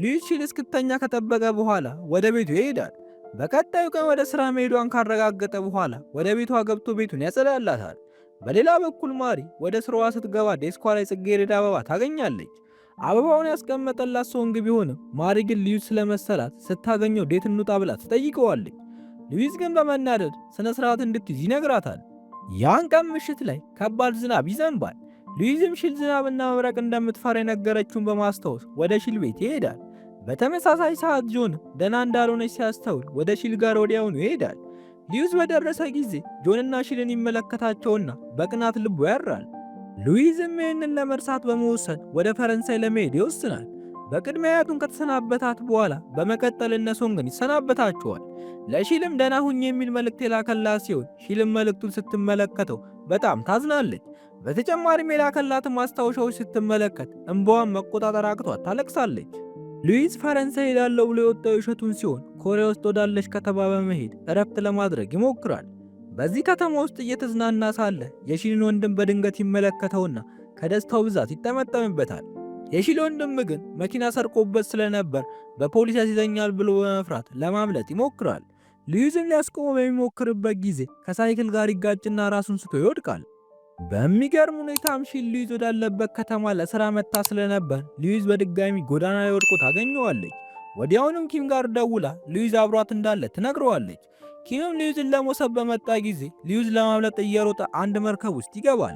ሉዊዝ ሺል እስክተኛ ከጠበቀ በኋላ ወደ ቤቱ ይሄዳል። በቀጣዩ ቀን ወደ ስራ መሄዷን ካረጋገጠ በኋላ ወደ ቤቷ ገብቶ ቤቱን ያጸዳላታል። በሌላ በኩል ማሪ ወደ ስራዋ ስትገባ ዴስኳ ላይ ጽጌረዳ አበባ ታገኛለች። አበባውን ያስቀመጠላት ሶንግ ቢሆንም ማሪ ግን ሉዊዝ ስለመሰላት ስታገኘው ዴት እንውጣ ብላ ትጠይቀዋለች። ሉዊዝ ግን በመናደድ ስነ ስርዓት እንድትይዝ ይነግራታል። ያን ቀን ምሽት ላይ ከባድ ዝናብ ይዘንባል። ሉዊዝም ሺል ዝናብና መብረቅ እንደምትፈራ የነገረችውን በማስታወስ ወደ ሺል ቤት ይሄዳል። በተመሳሳይ ሰዓት ጆን ደህና እንዳልሆነች ሲያስተውል ወደ ሺል ጋር ወዲያውኑ ይሄዳል። ሉዊዝ በደረሰ ጊዜ ጆንና ሺልን ይመለከታቸውና በቅናት ልቡ ያራል። ሉዊዝም ይህንን ለመርሳት በመወሰን ወደ ፈረንሳይ ለመሄድ ይወስናል። በቅድሚያ አያቱን ከተሰናበታት በኋላ በመቀጠል እነ ሶንግን ይሰናበታቸዋል። ለሺልም ደህና ሁኝ የሚል መልእክት የላከላት ሲሆን ሺልም መልእክቱን ስትመለከተው በጣም ታዝናለች። በተጨማሪም የላከላትን ማስታወሻዎች ስትመለከት እንባዋን መቆጣጠር አቅቷት ታለቅሳለች። ሉዊዝ ፈረንሳይ ሄዳለሁ ብሎ የወጣው ውሸቱን ሲሆን ኮሪያ ውስጥ ወዳለች ከተማ በመሄድ እረፍት ለማድረግ ይሞክራል። በዚህ ከተማ ውስጥ እየተዝናና ሳለ የሺልን ወንድም በድንገት ይመለከተውና ከደስታው ብዛት ይጠመጠምበታል። የሺል ወንድም ግን መኪና ሰርቆበት ስለነበር በፖሊስ ያስይዘኛል ብሎ በመፍራት ለማምለጥ ይሞክራል። ሉዊዝም ሊያስቆመው በሚሞክርበት ጊዜ ከሳይክል ጋር ይጋጭና ራሱን ስቶ ይወድቃል። በሚገርም ሁኔታም ሺል ሉዊዝ ወዳለበት ከተማ ለሥራ መጥታ ስለነበር ሉዊዝ በድጋሚ ጎዳና ላይ ወድቆ ታገኘዋለች። ወዲያውኑም ኪም ጋር ደውላ ሉዊዝ አብሯት እንዳለ ትነግረዋለች። ኪምም ሉዊዝን ለመውሰድ በመጣ ጊዜ ሉዊዝ ለማምለጥ እየሮጠ አንድ መርከብ ውስጥ ይገባል።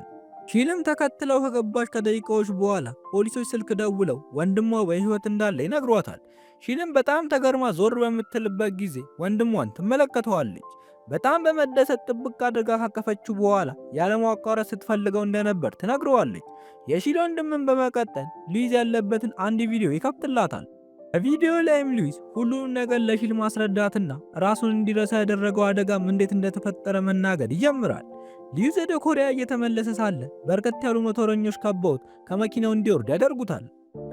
ሺልም ተከትለው ከገባች ከደቂቃዎች በኋላ ፖሊሶች ስልክ ደውለው ወንድሟ በሕይወት እንዳለ ይነግሯታል። ሺልም በጣም ተገርማ ዞር በምትልበት ጊዜ ወንድሟን ትመለከተዋለች። በጣም በመደሰት ጥብቅ አድርጋ ካቀፈችው በኋላ ያለማቋረጥ ስትፈልገው እንደነበር ትነግረዋለች። የሺል ወንድምን በመቀጠል ሉዊዝ ያለበትን አንድ ቪዲዮ ይከፍትላታል። በቪዲዮ ላይም ሉዊዝ ሁሉንም ነገር ለሺል ማስረዳትና ራሱን እንዲረሳ ያደረገው አደጋም እንዴት እንደተፈጠረ መናገር ይጀምራል። ሉዊዝ ወደ ኮሪያ እየተመለሰ ሳለ በርከት ያሉ ሞተረኞች ከበውት ከመኪናው እንዲወርድ ያደርጉታል።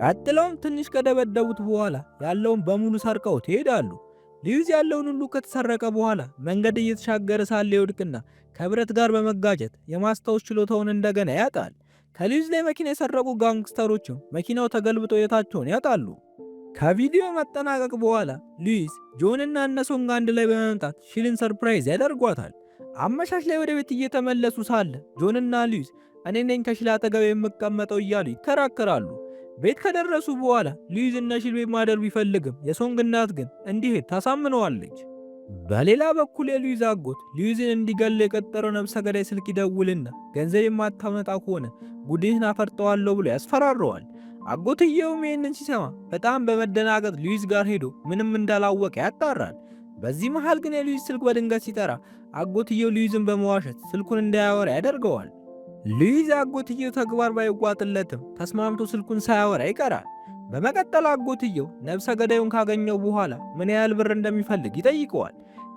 ቀጥለውም ትንሽ ከደበደቡት በኋላ ያለውን በሙሉ ሰርቀውት ይሄዳሉ። ሉዊዝ ያለውን ሁሉ ከተሰረቀ በኋላ መንገድ እየተሻገረ ሳለ ይወድቅና ከብረት ጋር በመጋጨት የማስታወስ ችሎታውን እንደገና ያጣል። ከሉዊዝ ላይ መኪና የሰረቁ ጋንግስተሮችም መኪናው ተገልብጦ የታቸውን ያጣሉ። ከቪዲዮ መጠናቀቅ በኋላ ሉዊዝ ጆንና እነ ሶንግ አንድ ላይ በመምጣት ሺልን ሰርፕራይዝ ያደርጓታል። አመሻሽ ላይ ወደ ቤት እየተመለሱ ሳለ ጆንና ሉዊዝ እኔ ነኝ ከሺል አጠገብ የምቀመጠው እያሉ ይከራከራሉ። ቤት ከደረሱ በኋላ ሉዊዝ እና ሺል ቤት ማደር ቢፈልግም የሶንግ እናት ግን እንዲሄድ ታሳምነዋለች። በሌላ በኩል የሉዊዝ አጎት ሉዊዝን እንዲገል የቀጠረው ነብሰ ገዳይ ስልክ ይደውልና ገንዘብ የማታመጣ ከሆነ ጉድህን አፈርጠዋለሁ ብሎ ያስፈራረዋል። አጎትየውም ይህንን ሲሰማ በጣም በመደናገጥ ሉዊዝ ጋር ሄዶ ምንም እንዳላወቀ ያጣራል። በዚህ መሃል ግን የሉዊዝ ስልክ በድንገት ሲጠራ አጎትየው ሉዊዝን በመዋሸት ስልኩን እንዳያወራ ያደርገዋል። ሉዊዝ አጎትየው ተግባር ባይዋጥለትም ተስማምቶ ስልኩን ሳያወራ ይቀራል። በመቀጠል አጎትየው ነብሰ ገዳዩን ካገኘው በኋላ ምን ያህል ብር እንደሚፈልግ ይጠይቀዋል።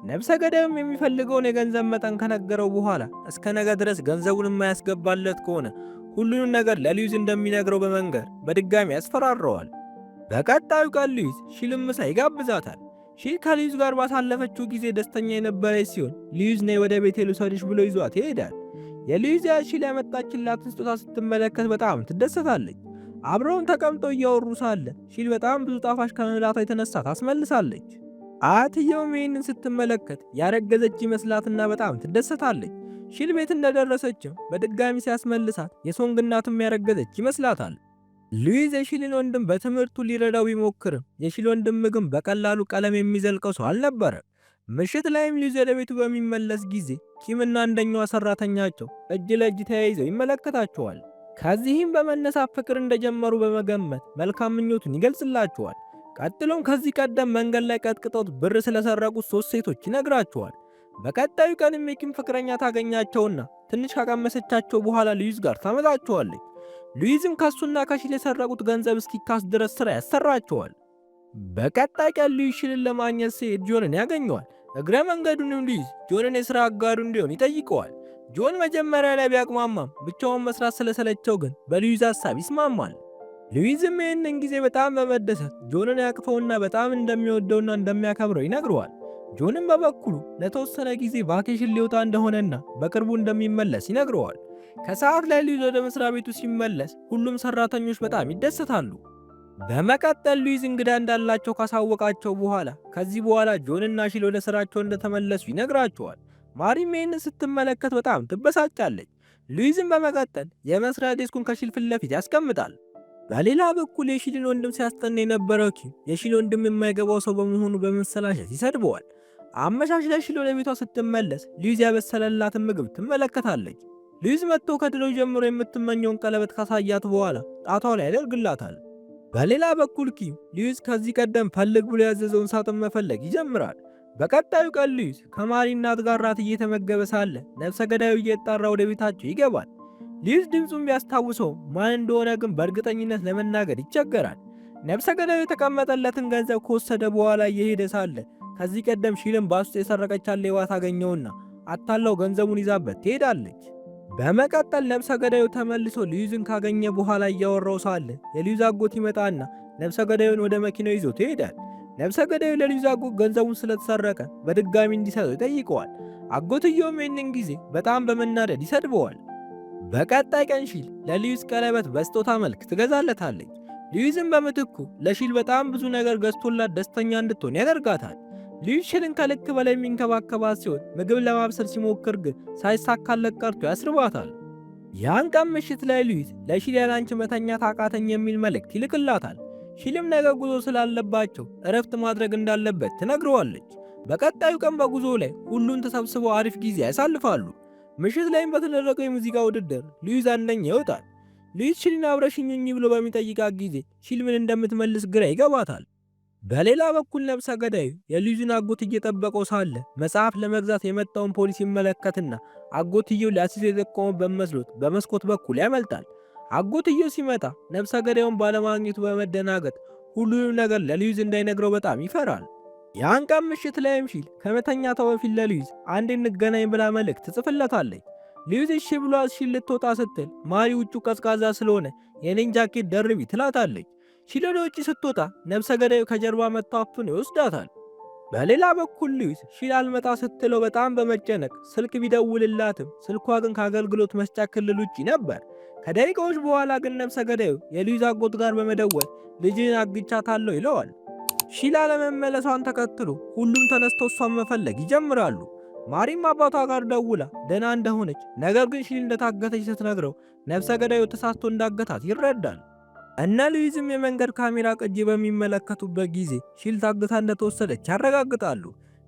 ነብሰ ገዳዩም የሚፈልገውን የገንዘብ መጠን ከነገረው በኋላ እስከ ነገ ድረስ ገንዘቡን የማያስገባለት ከሆነ ሁሉንም ነገር ለሉዊዝ እንደሚነግረው በመንገር በድጋሚ ያስፈራረዋል። በቀጣዩ ቀን ሉዊዝ ሺልን ምሳ ይጋብዛታል። ሺል ከሉዊዝ ጋር ባሳለፈችው ጊዜ ደስተኛ የነበረች ሲሆን ሉዊዝ ነይ ወደ ቤቴ ልውሰድሽ ብሎ ይዟት ይሄዳል። የሉዊዝ ሺል ያመጣችላትን ስጦታ ስትመለከት በጣም ትደሰታለች። አብረውን ተቀምጠው እያወሩ ሳለ ሺል በጣም ብዙ ጣፋጭ ከመብላቷ የተነሳ ታስመልሳለች። አያትየውም ይህንን ስትመለከት ያረገዘች ይመስላትና በጣም ትደሰታለች። ሺል ቤት እንደደረሰችም በድጋሚ ሲያስመልሳት የሶንግ እናትም ያረገዘች ይመስላታል። ሉዊዝ የሺልን ወንድም በትምህርቱ ሊረዳው ቢሞክርም የሺል ወንድም ግን በቀላሉ ቀለም የሚዘልቀው ሰው አልነበረም። ምሽት ላይም ሉዊዝ ወደ ቤቱ በሚመለስ ጊዜ ኪምና አንደኛዋ ሰራተኛቸው እጅ ለእጅ ተያይዘው ይመለከታቸዋል። ከዚህም በመነሳት ፍቅር እንደጀመሩ በመገመት መልካም ምኞቱን ይገልጽላቸዋል። ቀጥሎም ከዚህ ቀደም መንገድ ላይ ቀጥቅጠውት ብር ስለሰረቁት 3 ሴቶች ይነግራቸዋል። በቀጣዩ ቀንም የኪም ፍቅረኛ ታገኛቸውና ትንሽ ካቀመሰቻቸው በኋላ ሉዊዝ ጋር ታመጣቸዋለች። ሉዊዝም ከሱና ከሺል የሰረቁት ገንዘብ እስኪካስ ድረስ ስራ ያሰራቸዋል። በቀጣይ ቀን ሉዊዝ ሺልን ለማግኘት ሲሄድ ጆንን ያገኘዋል። እግረ መንገዱንም ሉዊዝ ጆንን የሥራ አጋሩ እንዲሆን ይጠይቀዋል። ጆን መጀመሪያ ላይ ቢያቅማማም ብቻውን መስራት ስለሰለቸው ግን በሉዊዝ ሐሳብ ይስማማል። ሉዊዝም ይህንን ጊዜ በጣም በመደሰት ጆንን ያቅፈውና በጣም እንደሚወደውና እንደሚያከብረው ይነግረዋል። ጆንም በበኩሉ ለተወሰነ ጊዜ ቫኬሽን ሊወጣ እንደሆነና በቅርቡ እንደሚመለስ ይነግረዋል። ከሰዓት ላይ ሉዊዝ ወደ መስሪያ ቤቱ ሲመለስ ሁሉም ሰራተኞች በጣም ይደሰታሉ። በመቀጠል ሉዊዝ እንግዳ እንዳላቸው ካሳወቃቸው በኋላ ከዚህ በኋላ ጆንና ሺል ወደ ስራቸው እንደተመለሱ ይነግራቸዋል። ማሪም ይህንን ስትመለከት በጣም ትበሳጫለች። ሉዊዝም በመቀጠል የመስሪያ ዴስኩን ከሺል ፊት ለፊት ያስቀምጣል። በሌላ በኩል የሺልን ወንድም ሲያስጠና የነበረው ኪም የሺል ወንድም የማይገባው ሰው በመሆኑ በመሰላሸት ይሰድበዋል። አመሻሽ ላይ ሺል ወደ ቤቷ ስትመለስ ሉዊዝ ያበሰለላትን ምግብ ትመለከታለች። ሉዊዝ መጥቶ ከድሮ ጀምሮ የምትመኘውን ቀለበት ካሳያት በኋላ ጣቷ ላይ ያደርግላታል። በሌላ በኩል ኪም ሉዊዝ ከዚህ ቀደም ፈልግ ብሎ ያዘዘውን ሳጥን መፈለግ ይጀምራል። በቀጣዩ ቀን ሉዊስ ከማሪ እናት ጋር ራት እየተመገበ ሳለ ነፍሰ ገዳዩ እየተጣራ ወደ ቤታቸው ይገባል። ሉዊስ ድምፁን ቢያስታውሰው ማን እንደሆነ ግን በእርግጠኝነት ለመናገር ይቸገራል። ነፍሰ ገዳዩ የተቀመጠለትን ገንዘብ ከወሰደ በኋላ እየሄደ ሳለ ከዚህ ቀደም ሺልን ባስ ውስጥ የሰረቀቻት ሌባ ታገኘውና አታላው ገንዘቡን ይዛበት ትሄዳለች። በመቀጠል ነፍሰ ገዳዩ ተመልሶ ሉዊስን ካገኘ በኋላ እያወራው ሳለ የሉዊስ አጎት ይመጣና ነፍሰ ገዳዩን ወደ መኪናው ይዞት ይሄዳል። ነፍሰ ገዳዩ ለሉዊስ አጎት ገንዘቡን ስለተሰረቀ በድጋሚ እንዲሰጠው ይጠይቀዋል። አጎትየውም ይህንን ጊዜ በጣም በመናደድ ይሰድበዋል። በቀጣይ ቀን ሺል ለሉዊስ ቀለበት በስጦታ መልክ ትገዛለታለች። ሉዊስም በምትኩ ለሺል በጣም ብዙ ነገር ገዝቶላት ደስተኛ እንድትሆን ያደርጋታል። ሉዊስ ሺልን ከልክ በላይ የሚንከባከባት ሲሆን ምግብ ለማብሰል ሲሞክር ግን ሳይሳካለት ቀርቶ ያስርባታል። ያን ቀን ምሽት ላይ ሉዊስ ለሺል ያላንቺ መተኛት አቃተኝ የሚል መልእክት ይልክላታል። ሺልም ነገ ጉዞ ስላለባቸው እረፍት ማድረግ እንዳለበት ትነግረዋለች። በቀጣዩ ቀን በጉዞ ላይ ሁሉን ተሰብስበው አሪፍ ጊዜ ያሳልፋሉ። ምሽት ላይም በተደረገው የሙዚቃ ውድድር ሉዊስ አንደኛ ይወጣል። ሉዊስ ሺልን አብረሽኝ ብሎ በሚጠይቃት ጊዜ ሺል ምን እንደምትመልስ ግራ ይገባታል። በሌላ በኩል ነፍሰ ገዳዩ የሉዊስን አጎት እየጠበቀው ሳለ መጽሐፍ ለመግዛት የመጣውን ፖሊስ ይመለከትና አጎትየው ሊያስይዘው የጠቆመበት መስሎት በመስኮት በኩል ያመልጣል። አጎትየው ሲመጣ ነፍሰ ገዳዩን ባለማግኘቱ በመደናገጥ ሁሉንም ነገር ለሉዊስ እንዳይነግረው በጣም ይፈራል። ያን ቀን ምሽት ላይም ሺል ከመተኛቷ በፊት ለሉዊስ አንድ እንገናኝ ብላ መልእክት ትጽፍለታለች። ሉዊስ እሺ ብሏት ሺል ልትወጣ ስትል ማሪ ውጩ ቀዝቃዛ ስለሆነ የኔን ጃኬት ደርቢ ትላታለች። ሺል ወደ ውጭ ስትወጣ ነፍሰ ገዳዩ ከጀርባ መጥቶ አፍኖ ይወስዳታል። በሌላ በኩል ሉዊስ ሺል አልመጣ ስትለው በጣም በመጨነቅ ስልክ ቢደውልላትም ስልኳ ግን ከአገልግሎት መስጫ ክልል ውጭ ነበር። ከደቂቃዎች በኋላ ግን ነፍሰ ገዳዩ የሉዊስ አጎት ጋር በመደወል ልጅህን አግኝቻታለሁ ይለዋል። ሺል አለመመለሷን ተከትሎ ሁሉም ተነስተው እሷን መፈለግ ይጀምራሉ። ማሪም አባቷ ጋር ደውላ ደህና እንደሆነች ነገር ግን ሺል እንደታገተች ስትነግረው ነፍሰ ገዳዩ ተሳስቶ እንዳገታት ይረዳል። እነ ሉዊስም የመንገድ ካሜራ ቅጂ በሚመለከቱበት ጊዜ ሺል ታግታ እንደተወሰደች ያረጋግጣሉ።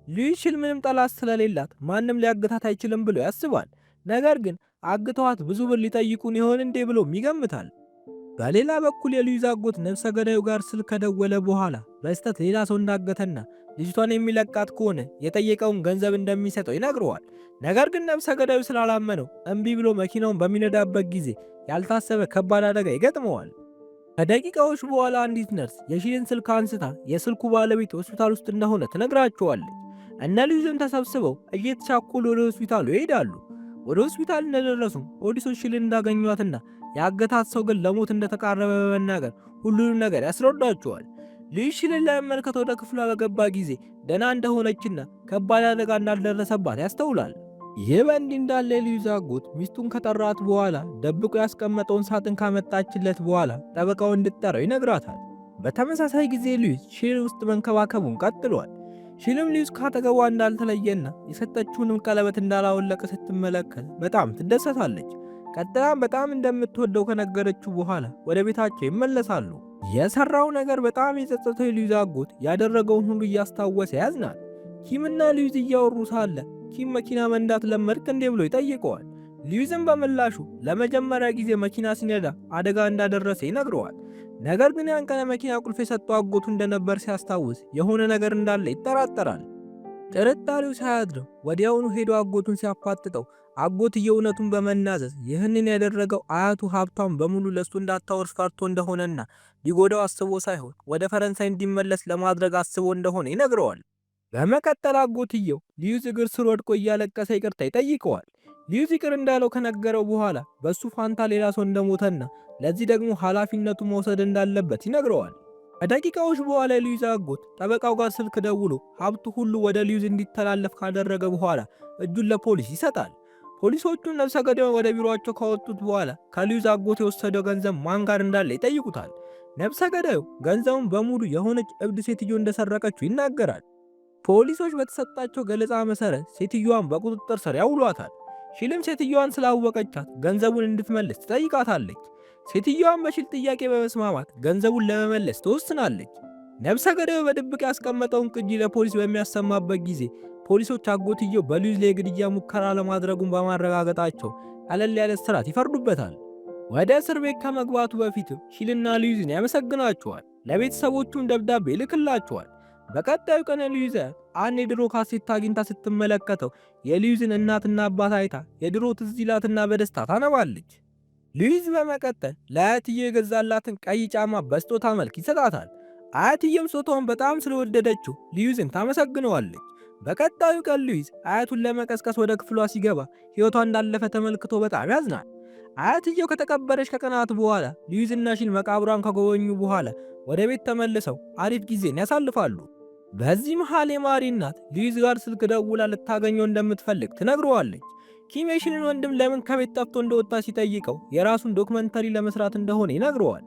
ሉዊስ ሺል ምንም ጠላት ስለሌላት ማንም ሊያግታት አይችልም ብሎ ያስባል። ነገር ግን አግተዋት ብዙ ብር ሊጠይቁን ይሆን እንዴ ብሎም ይገምታል። በሌላ በኩል የሉዊስ አጎት ነፍሰ ገዳዩ ጋር ስልክ ከደወለ በኋላ በስተት ሌላ ሰው እንዳገተና ልጅቷን የሚለቃት ከሆነ የጠየቀውን ገንዘብ እንደሚሰጠው ይነግረዋል። ነገር ግን ነፍሰ ገዳዩ ስላላመነው እምቢ ብሎ መኪናውን በሚነዳበት ጊዜ ያልታሰበ ከባድ አደጋ ይገጥመዋል። ከደቂቃዎች በኋላ አንዲት ነርስ የሺልን ስልክ አንስታ የስልኩ ባለቤት ሆስፒታል ውስጥ እንደሆነ ትነግራቸዋለች። እነ ሉዊስም ተሰብስበው እየተቻኮሉ ወደ ሆስፒታሉ ይሄዳሉ። ወደ ሆስፒታል እንደደረሱም ፖሊሶች ሺልን እንዳገኟትና ያገታት ሰው ግን ለሞት እንደተቃረበ በመናገር ሁሉንም ነገር ያስረዳቸዋል። ሉዊስ ሺልን ለመመልከት ወደ ክፍሏ በገባ ጊዜ ደህና እንደሆነችና ከባድ አደጋ እንዳልደረሰባት ያስተውላል። ይህ በእንዲህ እንዳለ የሉዊስ አጎት ሚስቱን ከጠራት በኋላ ደብቆ ያስቀመጠውን ሳጥን ካመጣችለት በኋላ ጠበቃው እንድትጠራው ይነግራታል። በተመሳሳይ ጊዜ ሉዊስ ሺል ውስጥ መንከባከቡን ቀጥሏል። ሺልም ሉዊስ ካጠገቧ እንዳልተለየና የሰጠችውንም ቀለበት እንዳላወለቀ ስትመለከት በጣም ትደሰታለች። ቀጥላም በጣም እንደምትወደው ከነገረችው በኋላ ወደ ቤታቸው ይመለሳሉ። የሰራው ነገር በጣም የጸጸተው የሉዊስ አጎት ያደረገውን ሁሉ እያስታወሰ ያዝናል። ኪምና ሉዊስ እያወሩ ሳለ ኪም መኪና መንዳት ለመድክ እንዴ ብሎ ይጠይቀዋል። ሉዊስም በምላሹ ለመጀመሪያ ጊዜ መኪና ሲነዳ አደጋ እንዳደረሰ ይነግረዋል። ነገር ግን ያን ቀን መኪና ቁልፍ የሰጠው አጎቱ እንደነበር ሲያስታውስ የሆነ ነገር እንዳለ ይጠራጠራል። ጥርጣሬው ሳያድረው ወዲያውኑ ሄዶ አጎቱን ሲያፋጥጠው አጎትየው እውነቱን በመናዘዝ ይህንን ያደረገው አያቱ ሀብቷን በሙሉ ለሱ እንዳታወርስ ፈርቶ እንደሆነና ሊጎዳው አስቦ ሳይሆን ወደ ፈረንሳይ እንዲመለስ ለማድረግ አስቦ እንደሆነ ይነግረዋል። በመቀጠል አጎትየው ሉዊስ እግር ስር ወድቆ እያለቀሰ ይቅርታ ይጠይቀዋል። ሉዊስ ይቅር እንዳለው ከነገረው በኋላ በሱ ፋንታ ሌላ ሰው እንደሞተና ለዚህ ደግሞ ኃላፊነቱ መውሰድ እንዳለበት ይነግረዋል። ከደቂቃዎች በኋላ የሉዊስ አጎት ጠበቃው ጋር ስልክ ደውሎ ሀብቱ ሁሉ ወደ ሉዊስ እንዲተላለፍ ካደረገ በኋላ እጁን ለፖሊስ ይሰጣል። ፖሊሶቹም ነፍሰ ገዳዩን ወደ ቢሮአቸው ካወጡት በኋላ ከሉዊስ አጎት የወሰደው ገንዘብ ማን ጋር እንዳለ ይጠይቁታል። ነፍሰ ገዳዩ ገንዘቡን በሙሉ የሆነች እብድ ሴትዮ እንደሰረቀችው ይናገራል። ፖሊሶች በተሰጣቸው ገለጻ መሰረት ሴትዮዋን በቁጥጥር ስር ያውሏታል። ሺልም ሴትዮዋን ስላወቀቻት ገንዘቡን እንድትመልስ ትጠይቃታለች። ሴትዮዋን በሺል ጥያቄ በመስማማት ገንዘቡን ለመመለስ ትወስናለች። ነፍሰ ገዳዩ በድብቅ ያስቀመጠውን ቅጂ ለፖሊስ በሚያሰማበት ጊዜ ፖሊሶች አጎትየው በሉዊስ ላይ የግድያ ሙከራ ለማድረጉን በማረጋገጣቸው ቀለል ያለ እስራት ይፈርዱበታል። ወደ እስር ቤት ከመግባቱ በፊትም ሺልና ሉዊስን ያመሰግናቸዋል። ለቤተሰቦቹም ደብዳቤ ይልክላቸዋል። በቀጣዩ ቀን ሉዊስ አንድ የድሮ ካሴት አግኝታ ስትመለከተው የሉዊዝን እናትና አባት አይታ የድሮ ትዝ ይላትና በደስታ ታነባለች። ሉዊዝ በመቀጠል ለአያትየው የገዛላትን ቀይ ጫማ በስጦታ መልክ ይሰጣታል። አያትየውም ስጦታውን በጣም ስለወደደችው ሉዊዝን ታመሰግነዋለች። በቀጣዩ ቀን ሉዊዝ አያቱን ለመቀስቀስ ወደ ክፍሏ ሲገባ ሕይወቷ እንዳለፈ ተመልክቶ በጣም ያዝናል። አያትየው ከተቀበረች ከቀናት በኋላ ሉዊዝና ሺል መቃብሯን ከጎበኙ በኋላ ወደ ቤት ተመልሰው አሪፍ ጊዜን ያሳልፋሉ። በዚህ መሃል የማሪ እናት ሉዊዝ ጋር ስልክ ደውላ ልታገኘው እንደምትፈልግ ትነግረዋለች። ኪም የሺልን ወንድም ለምን ከቤት ጠፍቶ እንደወጣ ሲጠይቀው የራሱን ዶክመንተሪ ለመስራት እንደሆነ ይነግረዋል።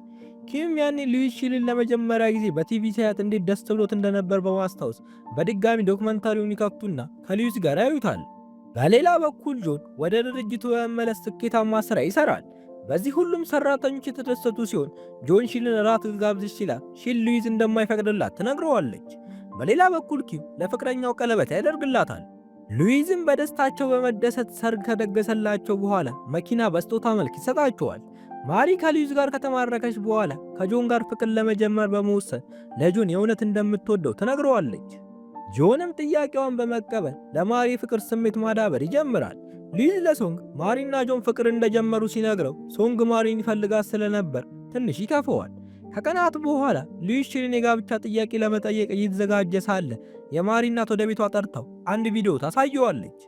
ኪም ያኔ ሉዊዝ ሺልን ለመጀመሪያ ጊዜ በቲቪ ሳያት እንዴት ደስ ብሎት እንደነበር በማስታወስ በድጋሚ ዶክመንተሪውን ይከፍቱና ከሉዊዝ ጋር ያዩታል። በሌላ በኩል ጆን ወደ ድርጅቱ በመመለስ ስኬታማ ስራ ይሰራል። በዚህ ሁሉም ሰራተኞች የተደሰቱ ሲሆን ጆን ሺልን ራት ልጋብዝሽ ሲላት ሺል ሉዊዝ እንደማይፈቅድላት ትነግረዋለች። በሌላ በኩል ኪም ለፍቅረኛው ቀለበት ያደርግላታል። ሉዊዝም በደስታቸው በመደሰት ሰርግ ከደገሰላቸው በኋላ መኪና በስጦታ መልክ ይሰጣቸዋል። ማሪ ከሉዊዝ ጋር ከተማረከች በኋላ ከጆን ጋር ፍቅር ለመጀመር በመወሰን ለጆን የእውነት እንደምትወደው ትነግረዋለች። ጆንም ጥያቄዋን በመቀበል ለማሪ ፍቅር ስሜት ማዳበር ይጀምራል። ሉዊዝ ለሶንግ ማሪና ጆን ፍቅር እንደጀመሩ ሲነግረው ሶንግ ማሪን ይፈልጋት ስለነበር ትንሽ ይከፈዋል። ከቀናት በኋላ ሉዊዝ ሺልን የጋብቻ ጥያቄ ለመጠየቅ እየተዘጋጀ ሳለ የማሪ እናት ወደ ቤቷ ጠርተው አንድ ቪዲዮ ታሳየዋለች።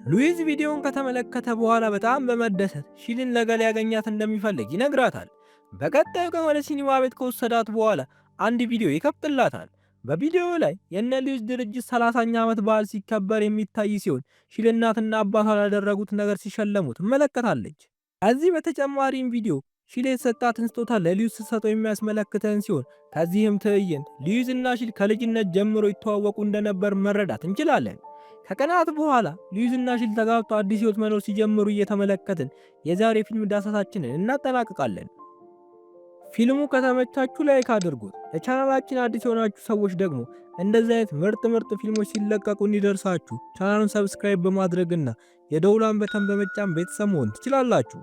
ሉዊዝ ቪዲዮውን ከተመለከተ በኋላ በጣም በመደሰት ሺልን ለገላ ያገኛት እንደሚፈልግ ይነግራታል። በቀጣዩ ቀን ወደ ሲኒማ ቤት ከወሰዳት በኋላ አንድ ቪዲዮ ይከፍትላታል። በቪዲዮ ላይ የነ ሉዊዝ ድርጅት 30ኛ ዓመት በዓል ሲከበር የሚታይ ሲሆን ሺል እናትና አባቷ ላደረጉት ነገር ሲሸለሙ ትመለከታለች። ከዚህ በተጨማሪም ቪዲዮ ሺል የተሰጣትን ስጦታ ለሉዊዝ ስትሰጠው የሚያስመለክተን ሲሆን ከዚህም ትዕይንት ሉዊዝ እና ሺል ከልጅነት ጀምሮ ይተዋወቁ እንደነበር መረዳት እንችላለን። ከቀናት በኋላ ሉዊዝ እና ሺል ተጋብተው አዲስ ሕይወት መኖር ሲጀምሩ እየተመለከትን የዛሬ ፊልም ዳሰሳችንን እናጠናቅቃለን። ፊልሙ ከተመቻችሁ ላይክ አድርጉት። ለቻናላችን አዲስ የሆናችሁ ሰዎች ደግሞ እንደዚህ አይነት ምርጥ ፊልሞች ሲለቀቁ እንዲደርሳችሁ ቻናሉን ሰብስክራይብ በማድረግና የደውሏን በተን በመጫን ቤተሰብ መሆን ትችላላችሁ።